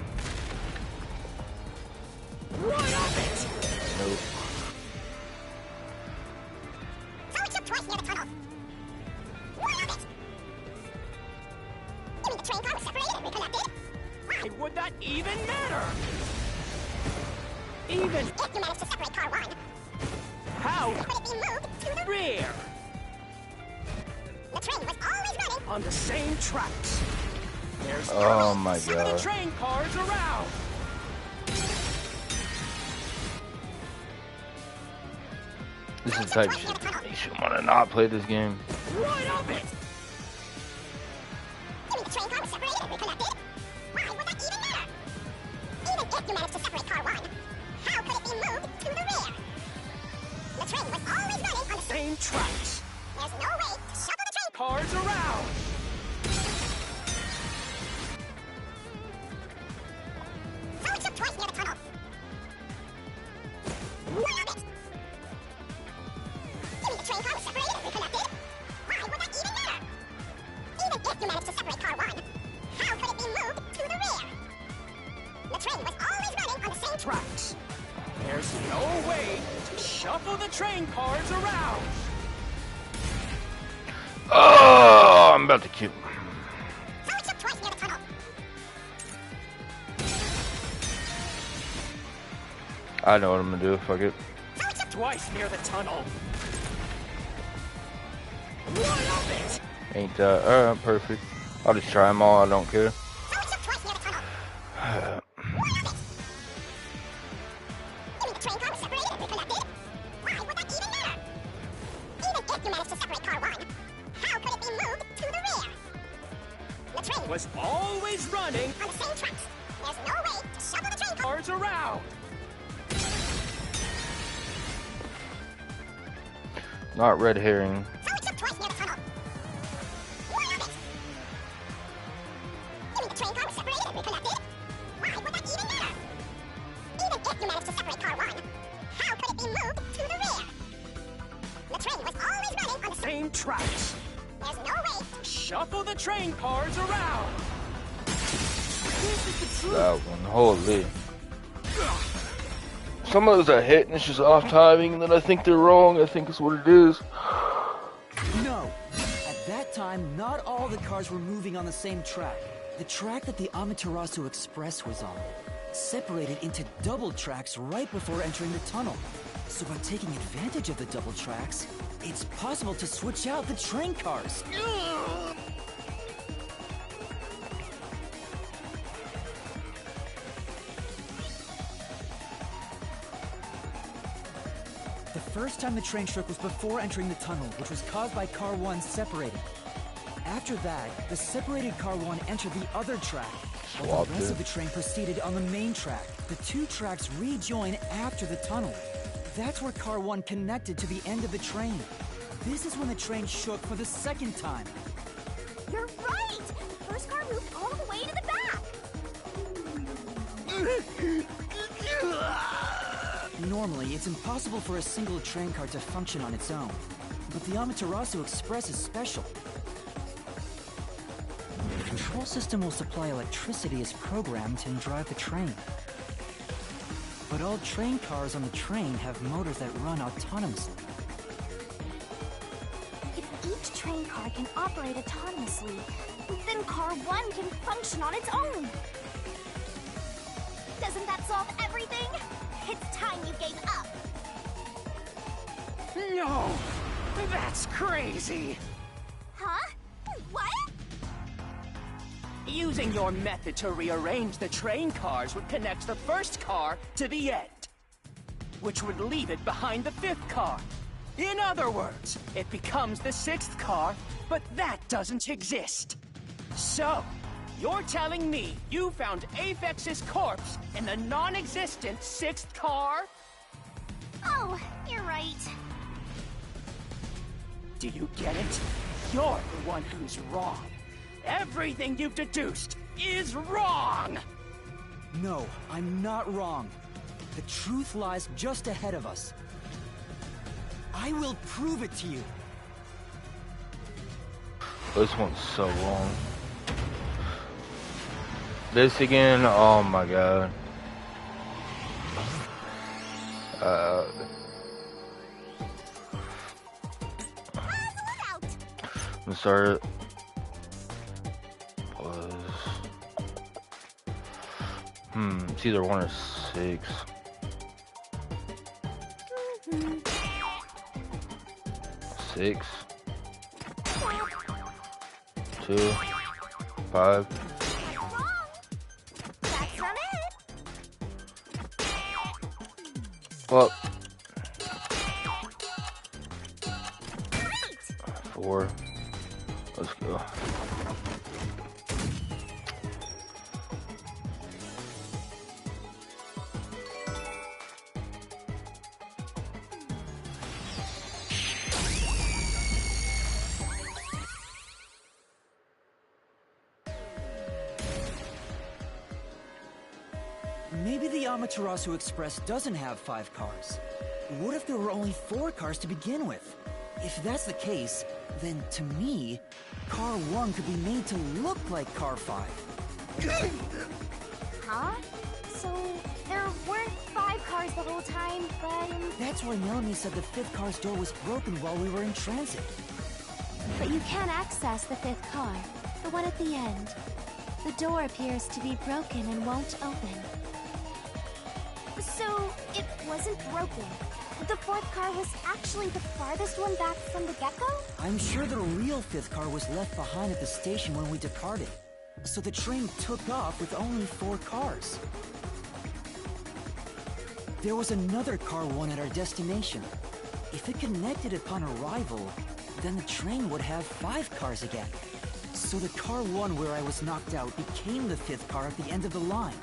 S6: What of it?
S1: Nope.
S3: So it took twice near the tunnel. What of it? You mean the train car was separated and reconnected?
S6: Why would that even matter? Even
S3: If you managed to separate car 1,
S6: how
S3: could it be moved to the
S6: rear
S3: The train was always running.
S6: on the same tracks. There's
S1: Oh my
S6: some of
S1: god.
S6: the train cars around.
S1: This is the type of shit that makes you want to not play this game.
S6: What of it?
S3: You mean the train car was separated and reconnected? Why would that even matter? Even if you managed to separate car 1, how could it be moved to the rear? The train was always running on the
S6: Same tracks.
S3: There's no way to shuffle the train
S6: Cars around.
S3: So it took twice near the tunnel. What of it? You mean the train car was separated and reconnected? Why would that even matter? Even if you managed to separate car 1, how could it be moved to the rear? The train was always running on the same
S6: Tracks. There's no way to shuffle the train cars around.
S1: Oh, I'm about to kill.
S3: So it took twice near the tunnel.
S1: I know what I'm gonna do. Fuck it.
S3: So it took
S6: Twice near the tunnel. What of it?
S1: Ain't that perfect? I'll just try them all. I don't care.
S3: So it took twice near the tunnel. What of it? You mean the train car was separated and reconnected? Why would that even matter? Even if you managed to separate car 1, how could it be moved to the rear? The train
S6: Was always running
S3: on the same tracks. There's no way to shuffle the train car.
S6: cars around.
S1: Not red herring.
S3: So it took twice near the tunnel. What of it? You mean the train car was separated and reconnected? Why would that even matter? Even if you managed to separate car 1, how could it be moved to the rear? The train was always running on the same.
S6: Same tracks.
S3: There's no way to
S6: Shuffle the train cars around.
S3: This is the truth.
S1: That one. Holy. Some of those I hit and it's just off timing, and then I think they're wrong. I think it's what it is.
S2: No. At that time, not all the cars were moving on the same track. The track that the Amaterasu Express was on separated into double tracks right before entering the tunnel. So by taking advantage of the double tracks, it's possible to switch out the train cars. The first time the train struck was before entering the tunnel, which was caused by car 1 separating. After that, the separated car 1 entered the other track, while the
S1: Swapped
S2: rest
S1: it.
S2: of the train proceeded on the main track. The two tracks rejoin after the tunnel. That's where car 1 connected to the end of the train. This is when the train shook for the second time.
S3: You're right! The first car moved all the way to the back!
S2: Normally, it's impossible for a single train car to function on its own. But the Amaterasu Express is special. The control system will supply electricity as programmed and drive the train. But all train cars on the train have motors that run autonomously.
S3: If each train car can operate autonomously, then car 1 can function on its own! Doesn't that solve everything? It's time you gave up!
S6: No, that's crazy.
S3: Huh? What?
S6: Using your method to rearrange the train cars would connect the first car to the end, which would leave it behind the fifth car. In other words, it becomes the sixth car, but that doesn't exist. So, You're telling me you found Aphex's corpse in the non-existent 6th car?
S3: Oh, you're right.
S6: Do you get it? You're the one who's wrong. Everything you've deduced is wrong!
S2: No, I'm not wrong. The truth lies just ahead of us. I will prove it to you.
S1: This one's so long. This again? Oh my god. The start was it's either 1 or 6. Six, 2, 5.
S3: That's not it.
S1: Well,
S3: Right.
S1: 4. Let's go.
S2: Maybe the Amaterasu Express doesn't have 5 cars. What if there were only 4 cars to begin with? If that's the case, then to me, Car 1 could be made to look like Car 5.
S3: Huh? So, there weren't 5 cars the whole time, but...
S2: That's why Melanie said the 5th car's door was broken while we were in transit.
S3: But you can't access the 5th car, the one at the end. The door appears to be broken and won't open. So, it wasn't broken. The 4th car was actually the farthest one back from the get-go?
S2: I'm sure the real 5th car was left behind at the station when we departed. So the train took off with only 4 cars. There was another Car 1 at our destination. If it connected upon arrival, then the train would have 5 cars again. So the Car 1 where I was knocked out became the 5th car at the end of the line.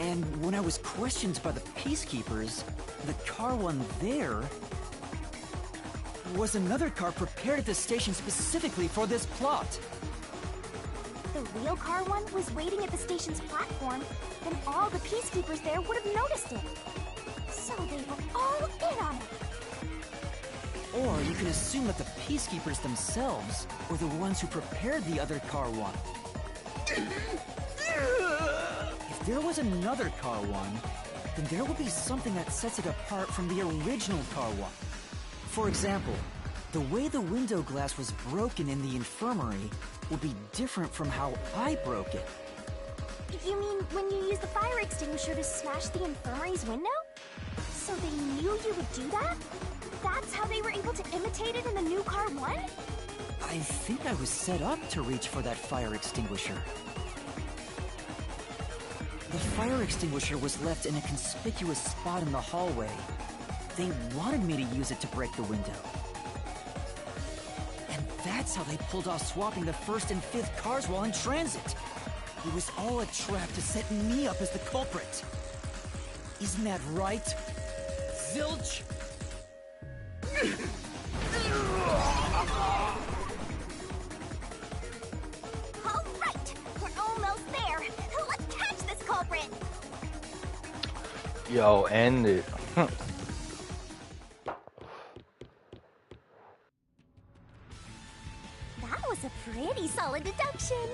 S2: And when I was questioned by the Peacekeepers, the Car 1 there was another car prepared at the station specifically for this plot.
S3: The real Car 1 was waiting at the station's platform, then all the Peacekeepers there would have noticed it. So they were all in on it.
S2: Or you can assume that the Peacekeepers themselves were the ones who prepared the other Car 1. If there was another Car 1, then there will be something that sets it apart from the original Car 1. For example, the way the window glass was broken in the infirmary will be different from how I broke it.
S3: You mean when you used the fire extinguisher to smash the infirmary's window? So they knew you would do that? That's how they were able to imitate it in the new Car 1?
S2: I think I was set up to reach for that fire extinguisher. The fire extinguisher was left in a conspicuous spot in the hallway. They wanted me to use it to break the window. And that's how they pulled off swapping the 1st and 5th cars while in transit. It was all a trap to set me up as the culprit. Isn't that right, Zilch?
S3: All right, we're almost there. Let's catch this culprit.
S1: Yo, end it.
S3: That was a pretty solid deduction.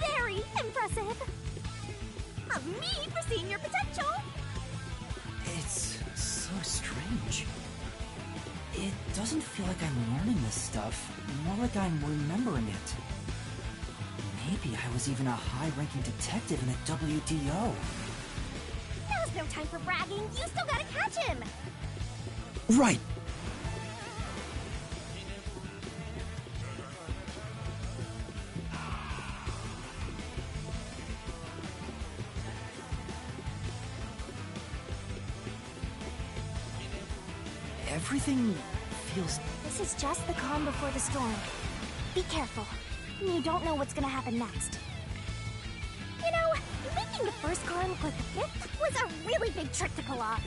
S3: Very impressive. Of me foreseeing your potential.
S2: It's so strange. It doesn't feel like I'm learning this stuff, more like I'm remembering it. Maybe I was even a high-ranking detective in the WDO.
S3: Now's no time for bragging. You still gotta catch him.
S2: Right. Everything feels...
S3: This is just the calm before the storm. Be careful. You don't know what's gonna happen next. You know, making the first car look like the fifth was a really big trick to pull off.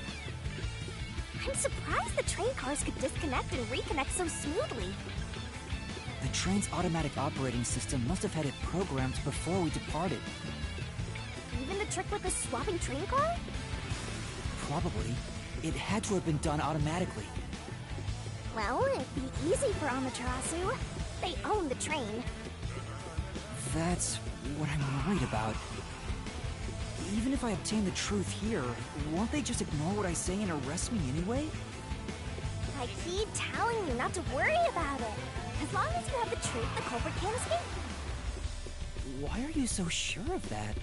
S3: I'm surprised the train cars could disconnect and reconnect so smoothly.
S2: The train's automatic operating system must have had it programmed before we departed.
S3: Even the trick with the swapping train car?
S2: Probably. It had to have been done automatically.
S3: Well, it'd be easy for Amaterasu. They own the train.
S2: That's what I'm worried about. Even if I obtain the truth here, won't they just ignore what I say and arrest me anyway?
S3: I keep telling you not to worry about it. As long as you have the truth, the culprit can't escape.
S2: Why are you so sure of that?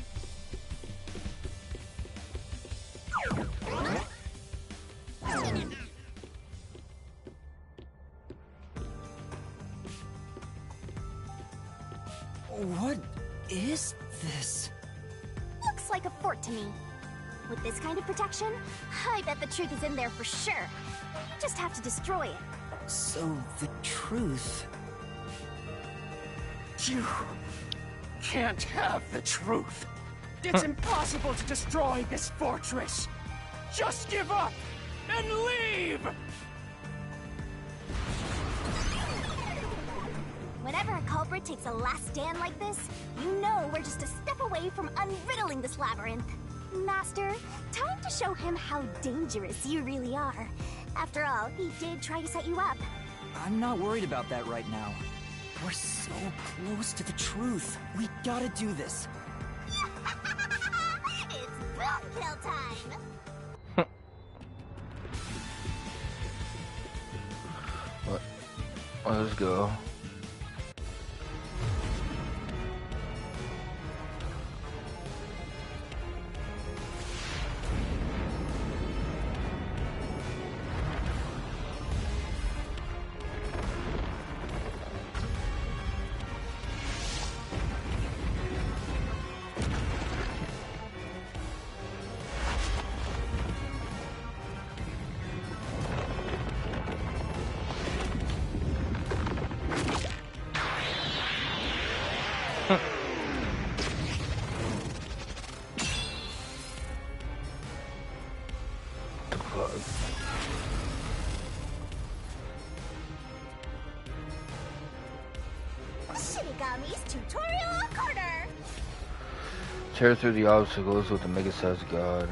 S2: What is this?
S3: Looks like a fort to me. With this kind of protection, I bet the truth is in there for sure. You just have to destroy it.
S2: So, the truth...
S6: You can't have the truth. It's impossible to destroy this fortress. Just give up and leave!
S3: Whenever a culprit takes a last stand like this, you know we're just a step away from unriddling this labyrinth. Master, time to show him how dangerous you really are. After all, he did try to set you up.
S2: I'm not worried about that right now. We're so close to the truth. We gotta do this.
S3: It's boom kill time!
S1: What? Let's go.
S3: Shinigami's tutorial corner!
S1: Tear through the obstacles with the mega-sized god.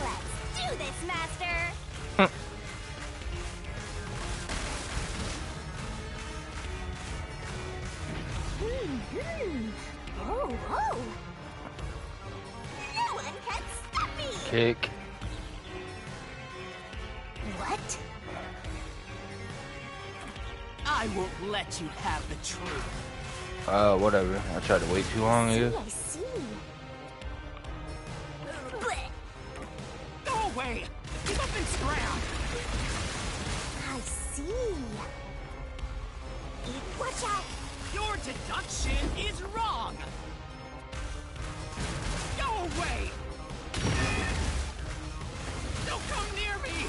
S3: Let's do this, Master! Oh, oh! No one can stop me!
S1: Kick.
S3: What?
S6: I won't let you have the truth.
S1: Whatever. I tried to wait too long, I guess.
S3: I see. Blech.
S6: Go away! Give up and scram!
S3: I see. Watch out!
S6: Your deduction is wrong! Go away! Don't come near me!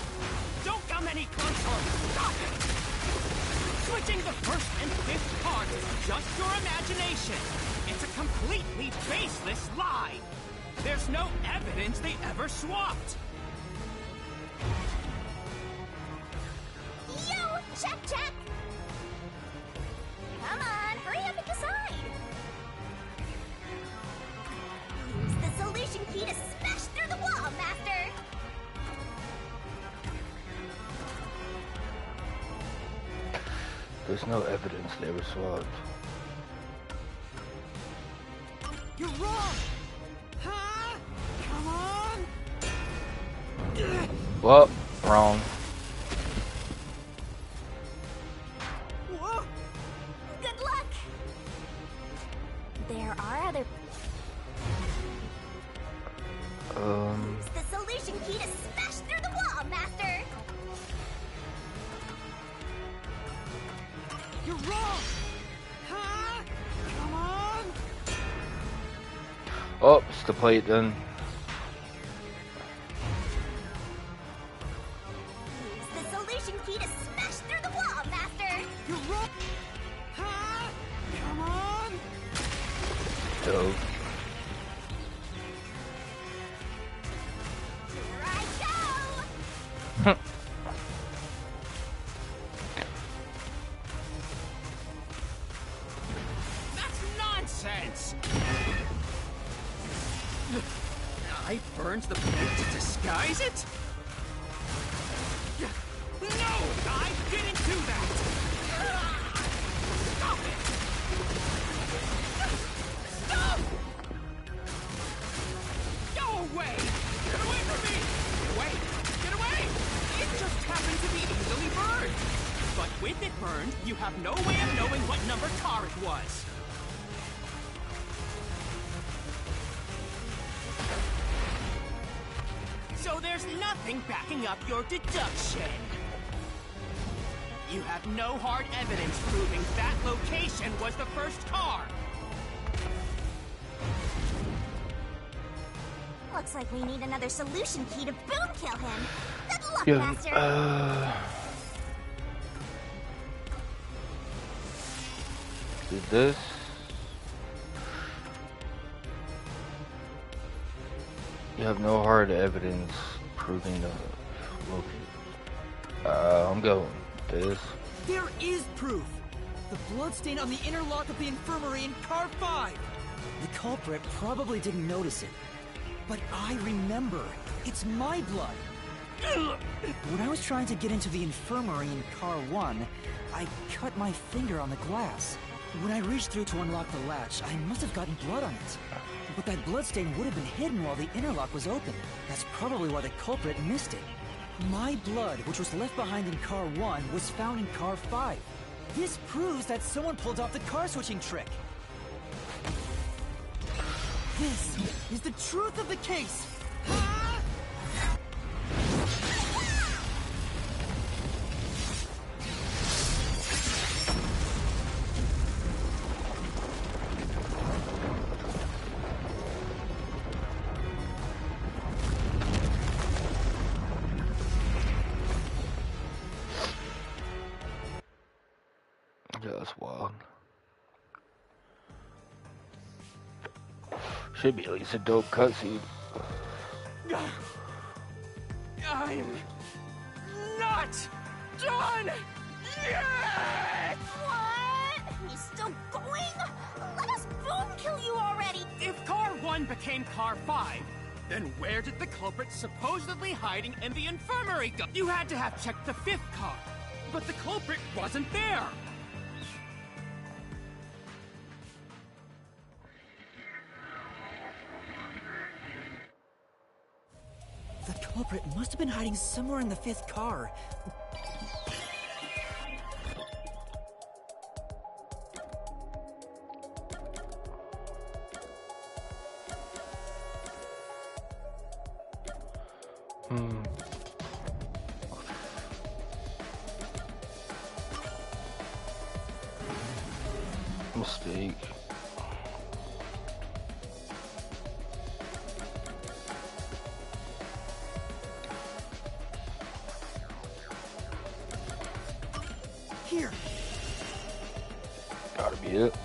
S6: Don't come any closer! Stop it! Switching the first and fifth cars is just your imagination. It's a completely baseless lie. There's no evidence they ever swapped.
S3: Yo! Check, check! Come on, hurry up and decide! Use the solution key to smash through the wall, Master!
S1: There's no evidence they were swapped.
S6: You're wrong! Huh? Come on!
S1: Well, wrong.
S6: Whoa.
S3: Good luck! There are other... Use the solution key to smash through the wall, Master!
S6: You're wrong! Huh? Come on!
S1: Oh, it's the plate then.
S3: Use the solution key to smash
S1: dope.
S3: Here I go!
S6: That's nonsense! I burned the paint to disguise it? No! I didn't do that! Stop it! Stop! Go away! Get away from me! Get away! Get away! It just happened to be easily burned! But with it burned, you have no way of knowing what number car it was. So there's nothing backing up your deduction. You have no hard evidence proving that location was the first car.
S3: Looks like we need another solution key to boom kill him. Good luck,
S1: Yeah,
S3: Master.
S1: Did this? You have no hard evidence proving the location. I'm going this.
S2: There is proof! The bloodstain on the inner lock of the infirmary in car 5! The culprit probably didn't notice it. But I remember. It's my blood. When I was trying to get into the infirmary in car 1, I cut my finger on the glass. When I reached through to unlock the latch, I must have gotten blood on it. But that bloodstain would have been hidden while the interlock was open. That's probably why the culprit missed it. My blood, which was left behind in car 1, was found in car 5. This proves that someone pulled off the car switching trick. This is the truth of the case.
S1: Yeah, that's wild. Should be at least a dope cutscene.
S6: I'm not done yet!
S3: What? He's still going? Let us boom kill you already!
S6: If car 1 became car 5, then where did the culprit supposedly hiding in the infirmary go? You had to have checked the 5th car, but the culprit wasn't there!
S2: The culprit must have been hiding somewhere in the 5th car.
S1: Mistake.
S2: Here.
S1: Gotta be it.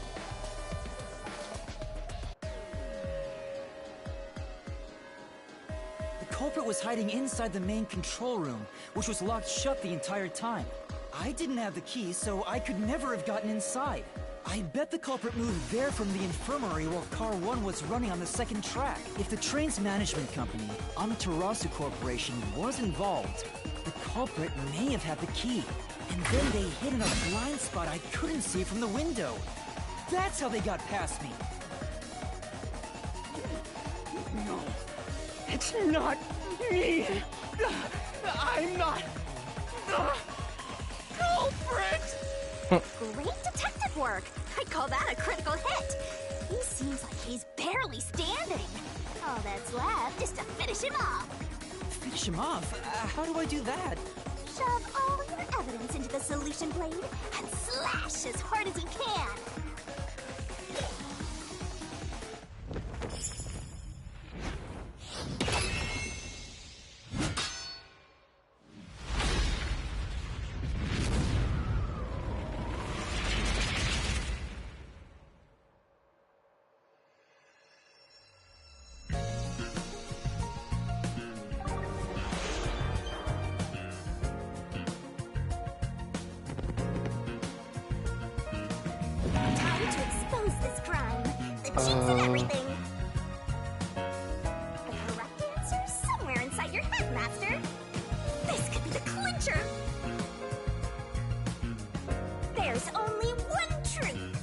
S2: The culprit was hiding inside the main control room, which was locked shut the entire time. I didn't have the key, so I could never have gotten inside. I bet the culprit moved there from the infirmary while Car 1 was running on the 2nd track. If the train's management company, Amaterasu Corporation, was involved, the culprit may have had the key. And then they hid in a blind spot I couldn't see from the window. That's how they got past me.
S6: No, it's not me! I'm not the culprit!
S3: Great detective work! I'd call that a critical hit! He seems like he's barely standing. All that's left is to finish him off.
S2: Finish him off? How do I do that?
S3: Shove all your evidence into the solution blade and slash as hard as you can. to expose this crime. The jinx and everything. The correct answer's somewhere inside your head, Master. This could be the clincher. There's only one truth.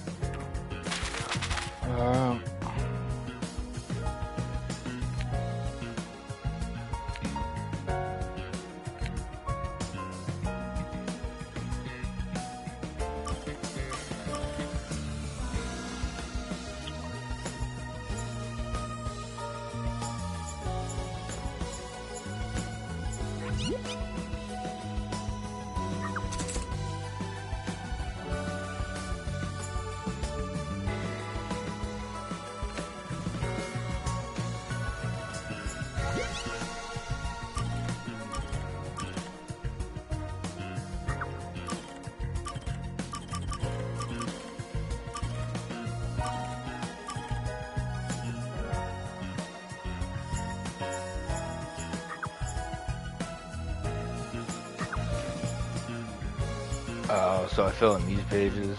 S1: Oh, so I fill in these pages.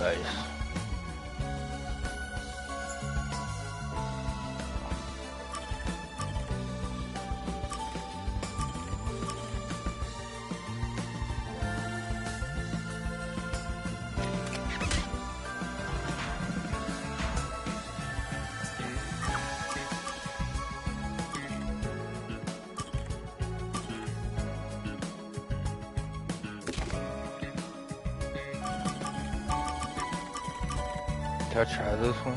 S1: Nice. Did I try this one?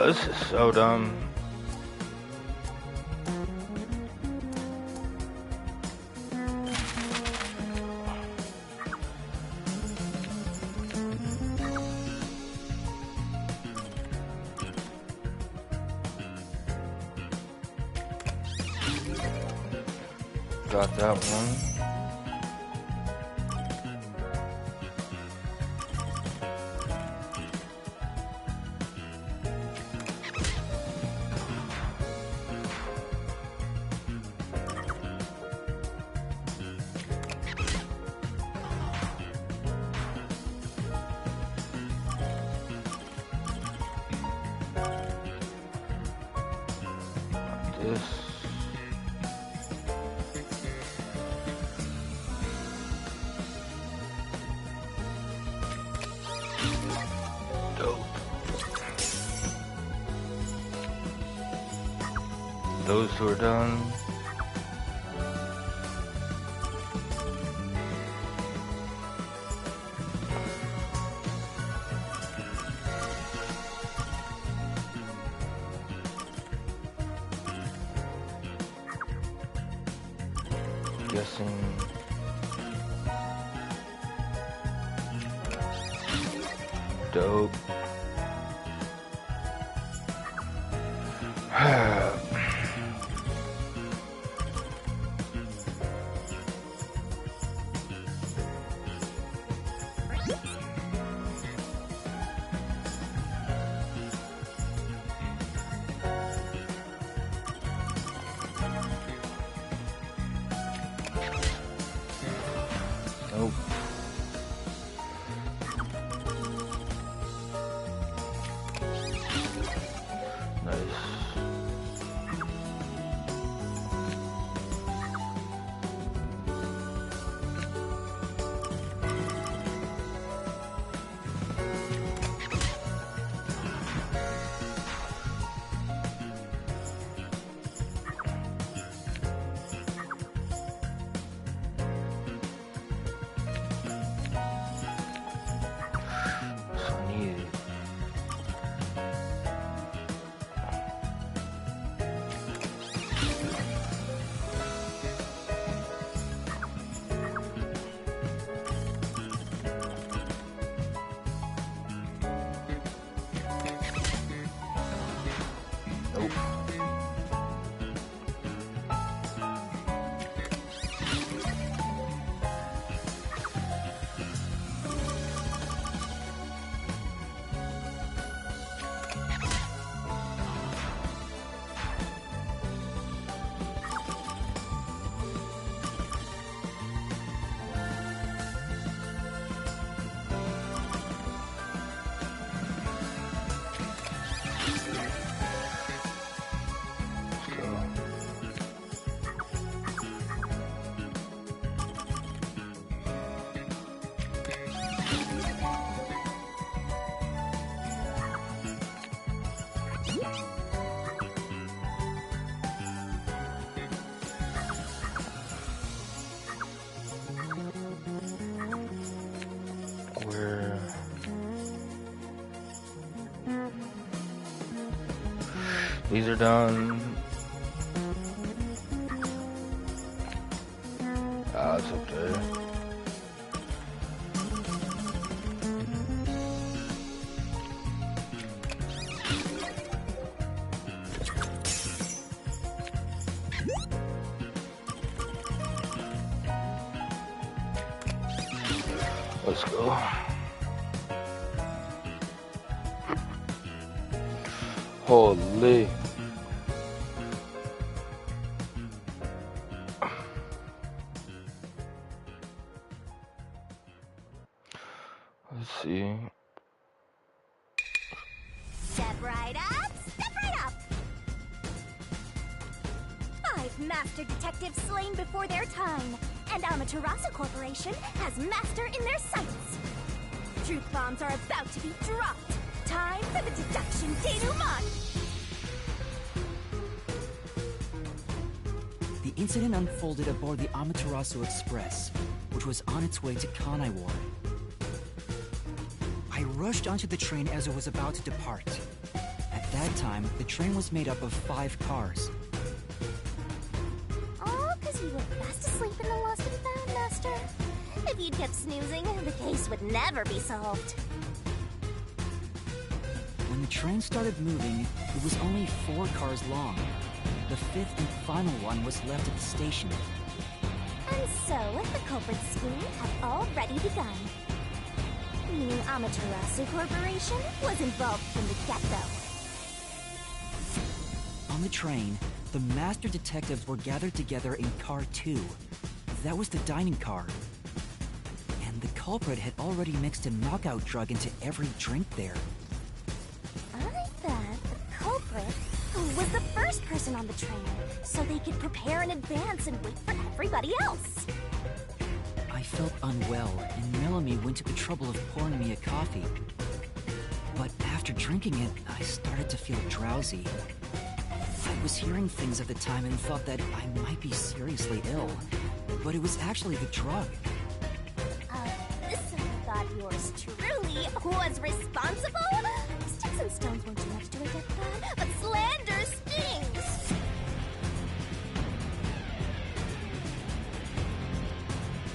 S1: This is so dumb. Got that one. This. Dope. Those two are done. Guessing. Dope. These are done. Ah, it's up there. Let's go. Holy. Let's see.
S3: Step right up, step right up! 5 master detectives slain before their time, and Amaterasu Corporation has master in their sights. Truth bombs are about to be dropped. Time for the deduction denouement!
S2: The incident unfolded aboard the Amaterasu Express, which was on its way to Kanai Ward. I rushed onto the train as it was about to depart. At that time, the train was made up of 5 cars.
S3: All because you were fast asleep in the lost and found, Master. If you'd kept snoozing, the case would never be solved.
S2: When the train started moving, it was only 4 cars long. The 5th and final one was left at the station.
S3: And so, the culprit's scheme had already begun. Meaning Amaterasu Corporation was involved from the get-go.
S2: On the train, the master detectives were gathered together in Car 2. That was the dining car. And the culprit had already mixed a knockout drug into every drink there.
S3: I bet the culprit was the first person on the train, so they could prepare in advance and wait for everybody else.
S2: I felt unwell, and Melanie went to the trouble of pouring me a coffee. But after drinking it, I started to feel drowsy. I was hearing things at the time and thought that I might be seriously ill, but it was actually the drug.
S3: So you thought yours truly was responsible? Sticks and stones won't do much to a dead god, but slander stings!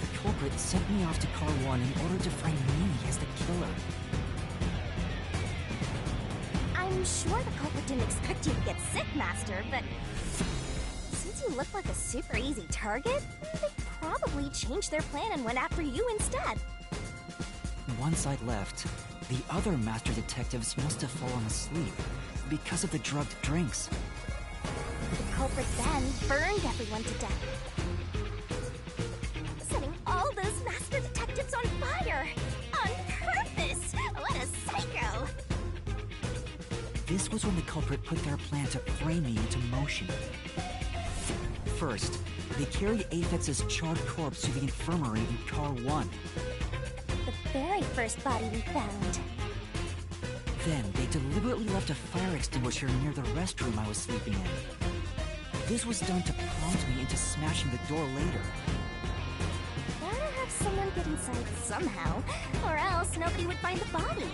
S2: The culprit sent me off to Car 1 in order to frame me as the killer.
S3: I'm sure the culprit didn't expect you to get sick, Master, but since you look like a super easy target, they probably changed their plan and went after you instead.
S2: Once I'd left, the other master detectives must have fallen asleep because of the drugged drinks.
S3: The culprit then burned everyone to death, setting all those master detectives on fire! On purpose! What a psycho!
S2: This was when the culprit put their plan to frame me into motion. First, they carried Aphex's charred corpse to the infirmary in Car 1.
S3: The very first body we found.
S2: Then, they deliberately left a fire extinguisher near the restroom I was sleeping in. This was done to prompt me into smashing the door later.
S3: Gotta have someone get inside somehow, or else nobody would find the body.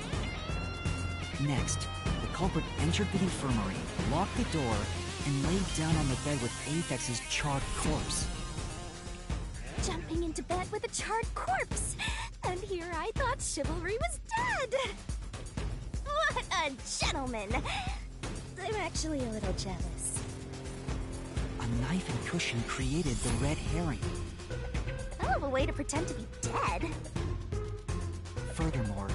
S2: Next, the culprit entered the infirmary, locked the door, and laid down on the bed with Aphex's charred corpse.
S3: Jumping into bed with a charred corpse! And here I thought chivalry was dead! What a gentleman! I'm actually a little jealous.
S2: A knife and cushion created the red herring.
S3: Hell of a way to pretend to be dead.
S2: Furthermore,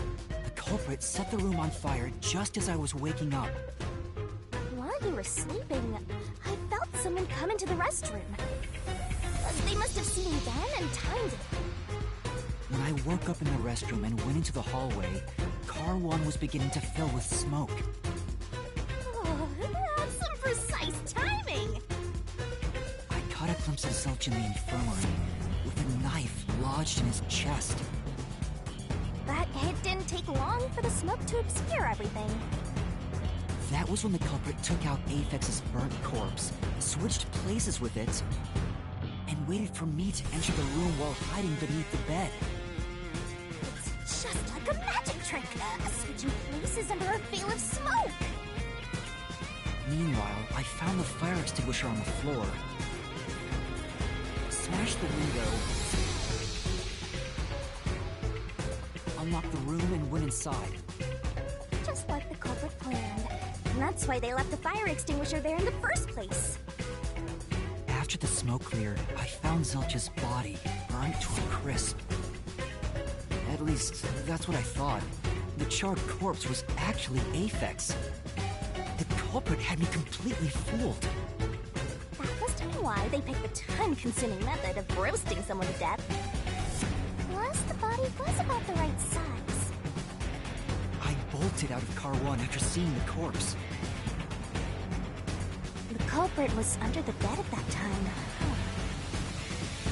S2: the culprit set the room on fire just as I was waking up.
S3: While you were sleeping, I felt someone come into the restroom. They must have seen me then and timed it.
S2: When I woke up in the restroom and went into the hallway, Car 1 was beginning to fill with smoke.
S3: Oh, that's some precise timing!
S2: I caught a glimpse of Zilch in the infirmary, with a knife lodged in his chest.
S3: But it didn't take long for the smoke to obscure everything.
S2: That was when the culprit took out Aphex's burnt corpse, switched places with it, and waited for me to enter the room while hiding beneath the bed.
S3: It's just like a magic trick, switching places under a veil of smoke.
S2: Meanwhile, I found the fire extinguisher on the floor. Smashed the window. Unlocked the room and went inside.
S3: Just like the culprit planned. And that's why they left the fire extinguisher there in the first place.
S2: After the smoke cleared, I found Zilch's body, burnt to a crisp. At least, that's what I thought. The charred corpse was actually Aphex. The culprit had me completely fooled.
S3: That must be why they picked the time-consuming method of roasting someone to death. Plus, the body was about the right size.
S2: I bolted out of Car 1 after seeing the corpse.
S3: The culprit was under the bed at that time.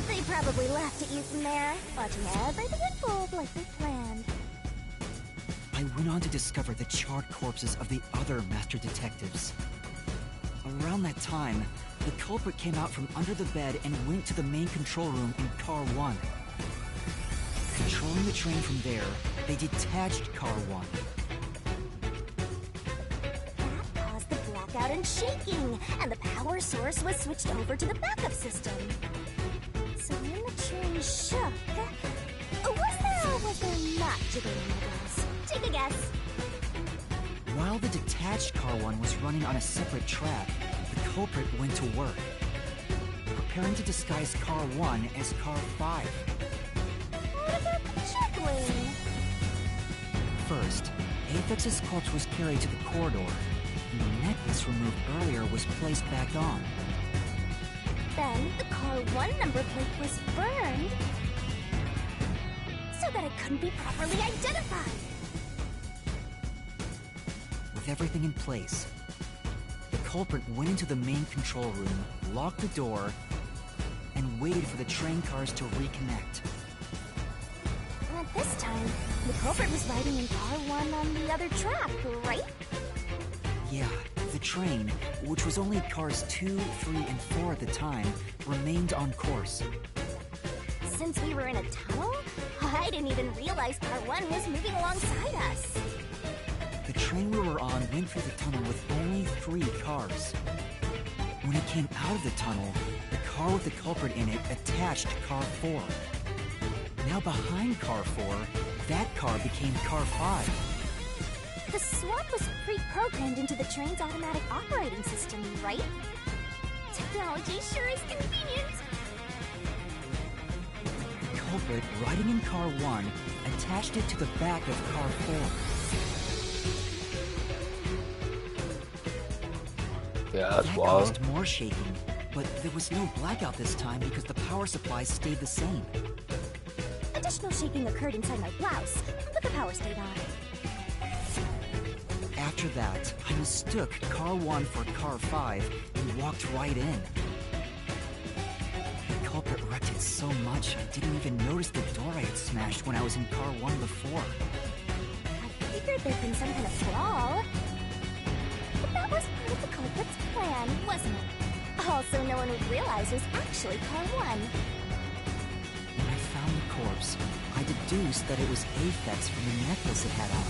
S3: They probably laughed at you from there, watching everything unfold like they planned.
S2: I went on to discover the charred corpses of the other master detectives. Around that time, the culprit came out from under the bed and went to the main control room in Car 1. Controlling the train from there, they detached Car 1.
S3: That caused the blackout and shaking, and the power source was switched over to the backup system. So when the train shook, was there or was there not jiggling wheels? Take a guess.
S2: While the detached Car 1 was running on a separate track, the culprit went to work, preparing to disguise Car 1 as Car 5.
S3: What about the jiggling?
S2: First, Aphex's corpse was carried to the corridor, and the necklace removed earlier was placed back on.
S3: Then the Car 1 number plate was burned so that it couldn't be properly identified.
S2: With everything in place, the culprit went into the main control room, locked the door, and waited for the train cars to reconnect.
S3: At this time, the culprit was riding in Car 1 on the other track, right?
S2: Yeah, the train, which was only cars 2, 3, and 4 at the time, remained on course.
S3: Since we were in a tunnel, I didn't even realize Car 1 was moving alongside us.
S2: The train we were on went through the tunnel with only 3 cars. When it came out of the tunnel, the car with the culprit in it attached Car 4. Now behind Car 4, that car became Car 5.
S3: The swap was pre-programmed into the train's automatic operating system, right? Technology sure is convenient.
S2: The culprit, riding in Car 1, attached it to the back of Car 4.
S1: Yeah, that's
S2: That
S1: wild.
S2: caused more shaking, but there was no blackout this time because the power supply stayed the same.
S3: Additional shaking occurred inside my blouse, but the power stayed on.
S2: After that, I mistook Car 1 for Car 5 and walked right in. The culprit wrecked it so much I didn't even notice the door I had smashed when I was in Car 1 before.
S3: I figured there'd been some kind of flaw. But that was part of the culprit's plan, wasn't it? Also, no one would realize it was actually Car 1.
S2: When I found the corpse, I deduced that it was Aphex from the necklace it had on.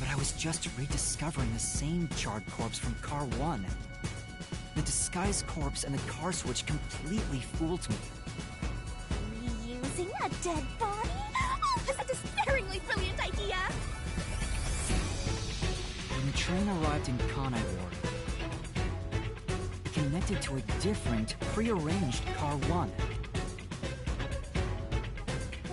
S2: But I was just rediscovering the same charred corpse from Car 1. The disguised corpse and the car switch completely fooled me.
S3: Reusing a dead body? Oh, that's a despairingly brilliant idea!
S2: When the train arrived in Kanai Ward, it connected to a different, prearranged Car 1.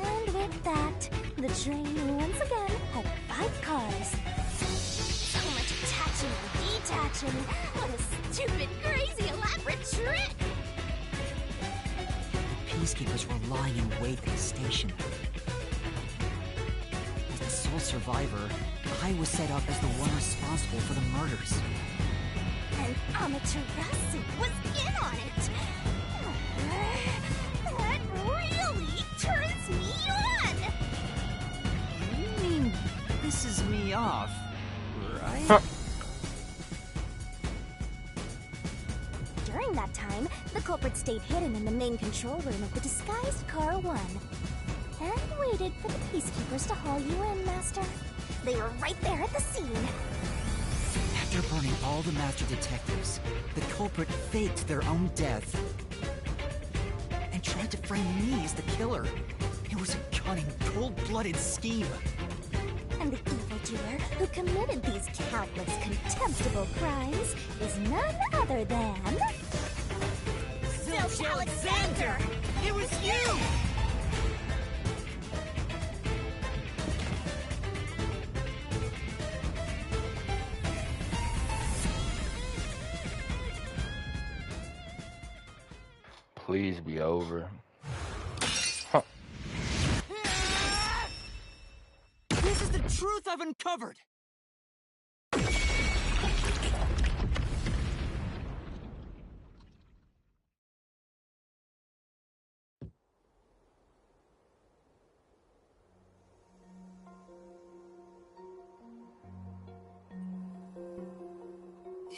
S3: And with that, the train once again had 5 cars. So much attaching and detaching. What a stupid, crazy, elaborate trick!
S2: The peacekeepers were lying in wait at the station. As the sole survivor, I was set up as the one responsible for the murders.
S3: And Amaterasu was in on it! That really turns me on!
S2: You mean pisses me off, right?
S3: During that time, the culprit stayed hidden in the main control room of the disguised Car 1. And waited for the peacekeepers to haul you in, Master. They were right there at the scene.
S2: At After burning all the master detectives, the culprit faked their own death and tried to frame me as the killer. It was a cunning, cold-blooded scheme.
S3: And the evildoer who committed these countless contemptible crimes is none other than...
S6: Zilch Alexander! It was you!
S1: Please be over. Huh.
S5: This is the truth I've uncovered!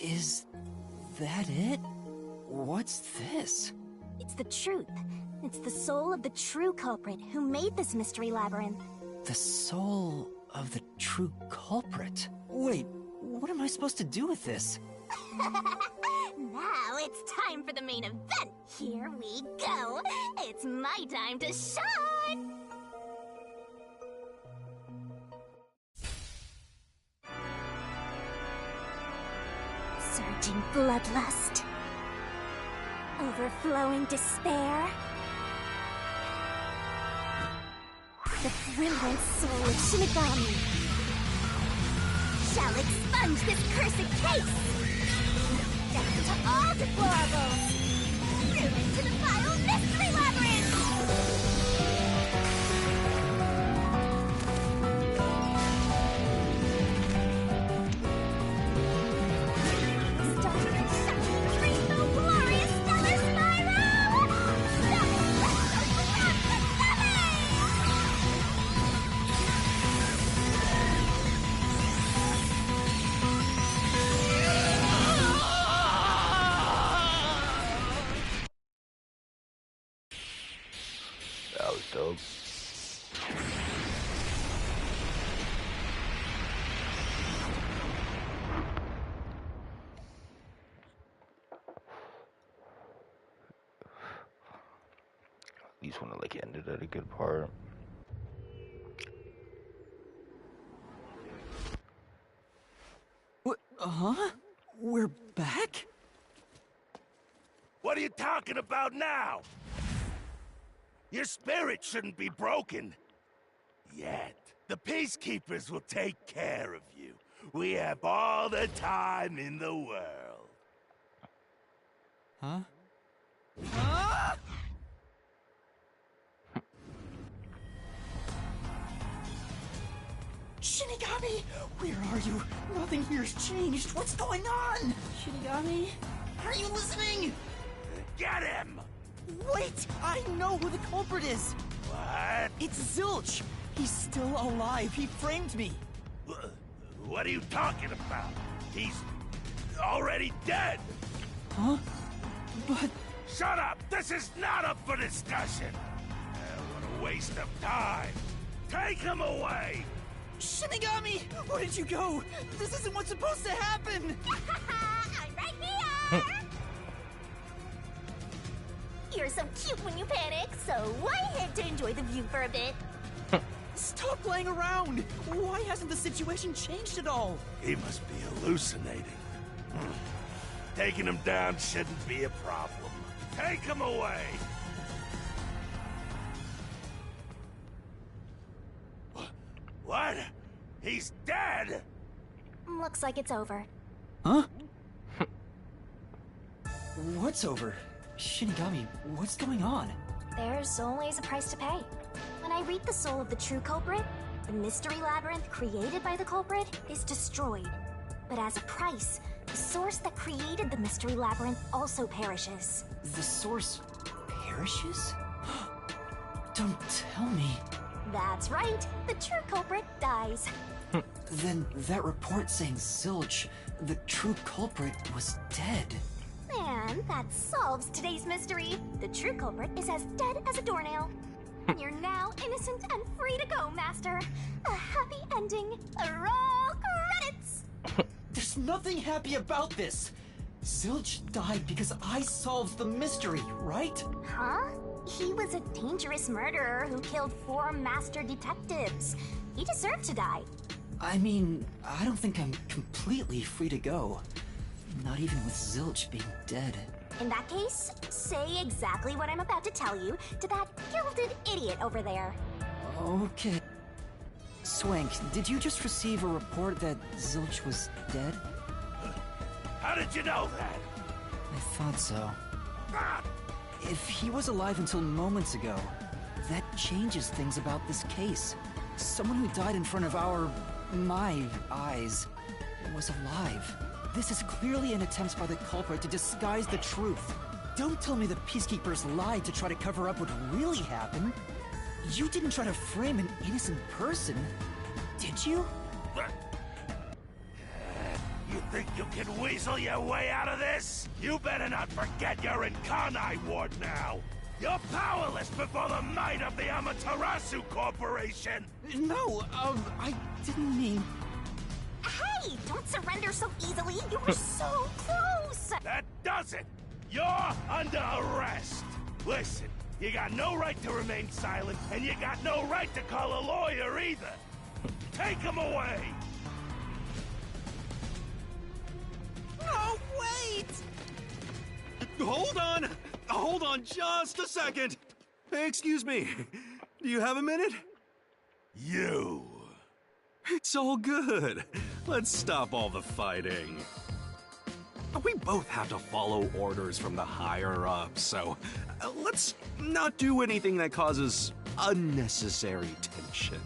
S2: Is that it? What's this?
S3: It's the truth. It's the soul of the true culprit who made this mystery labyrinth.
S2: The soul of the true culprit? Wait, what am I supposed to do with this?
S3: Now it's time for the main event. Here we go. It's my time to shine. Surging bloodlust. Overflowing despair. The brilliant soul of Shinigami shall expunge this cursed case. Death to all deplorables. Ruin to the vile mystery labyrinth. Starting and shining rainbow glorious stellar spiral. The rest of
S1: That was dope. At least when it like ended at a good part.
S2: What? Huh? We're back?
S4: What are you talking about now? Your spirit shouldn't be broken. Yet. The Peacekeepers will take care of you. We have all the time in the world.
S2: Huh? Shinigami! Where are you? Nothing here's changed. What's going on? Shinigami? Are you listening?
S4: Get him!
S2: Wait! I know who the culprit is!
S4: What?
S2: It's Zilch! He's still alive. He framed me.
S4: What are you talking about? He's already dead.
S2: Huh? But...
S4: Shut up! This is not up for discussion! What a waste of time! Take him away!
S2: Shinigami! Where did you go? This isn't what's supposed to happen!
S3: I'm right here! You're so cute when you panic, so why head to enjoy the view for a bit?
S2: Stop playing around! Why hasn't the situation changed at all?
S4: He must be hallucinating. Taking him down shouldn't be a problem. Take him away! What? He's dead?
S3: Looks like it's over.
S2: Huh? What's over? Shinigami, what's going on?
S3: There's always a price to pay. When I read the soul of the true culprit, the mystery labyrinth created by the culprit is destroyed. But as a price, the source that created the mystery labyrinth also perishes.
S2: The source perishes? Don't tell me.
S3: That's right, the true culprit dies.
S2: Then that report saying Zilch, the true culprit, was dead.
S3: And that solves today's mystery. The true culprit is as dead as a doornail. You're now innocent and free to go, Master. A happy ending. Roll credits.
S2: There's There's nothing happy about this. Zilch died because I solved the mystery, right?
S3: Huh? He was a dangerous murderer who killed 4 master detectives. He deserved to die.
S2: I mean, I don't think I'm completely free to go. Not even with Zilch being dead.
S3: In that case, say exactly what I'm about to tell you to that gilded idiot over there.
S2: Okay. Swank, did you just receive a report that Zilch was dead?
S4: How did you know that?
S2: I thought so.
S4: Ah!
S2: If he was alive until moments ago, that changes things about this case. Someone who died in front of my eyes, was alive. This is clearly an attempt by the culprit to disguise the truth. Don't tell me the Peacekeepers lied to try to cover up what really happened. You didn't try to frame an innocent person, did you?
S4: You think you can weasel your way out of this? You better not forget you're in Kanai Ward now! You're powerless before the might of the Amaterasu Corporation!
S2: No, I didn't mean...
S3: Hey, don't surrender so easily. You were so close.
S4: That does it! You're under arrest! Listen, you got no right to remain silent, and you got no right to call a lawyer either! Take him away!
S6: No, wait! Hold on! Hold on just a second! Hey, excuse me. Do you have a minute?
S4: You!
S6: It's all good. Let's stop all the fighting. We both have to follow orders from the higher-ups, so let's not do anything that causes unnecessary tension.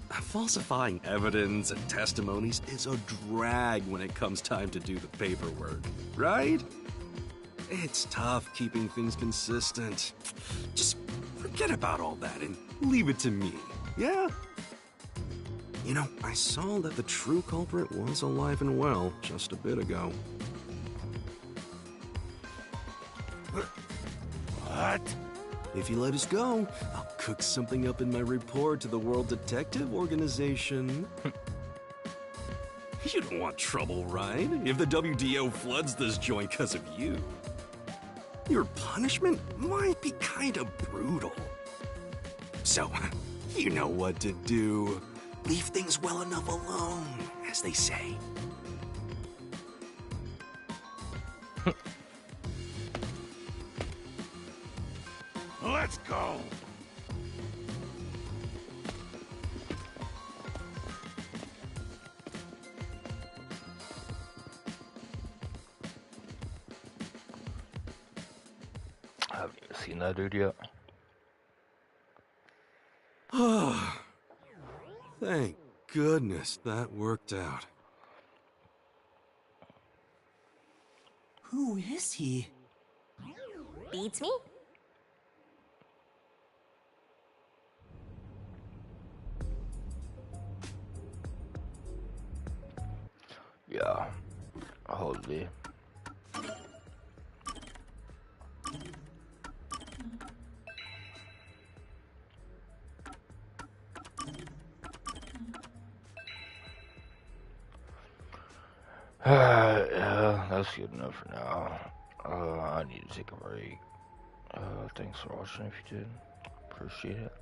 S6: Falsifying evidence and testimonies is a drag when it comes time to do the paperwork, right? It's tough keeping things consistent. Just forget about all that and leave it to me, yeah? You know, I saw that the true culprit was alive and well just a bit ago.
S4: What?
S6: If you let us go, I'll cook something up in my report to the World Detective Organization. You don't want trouble, right? If the WDO floods this joint because of you. Your punishment might be kind of brutal. So, you know what to do. Leave things well enough alone, as they say.
S4: Let's go!
S1: I haven't even seen that dude yet.
S6: Thank goodness that worked out.
S2: Who is he?
S3: Beats me?
S1: Yeah. Holy. Yeah, that's good enough for now. I need to take a break. Thanks for watching if you did. Appreciate it.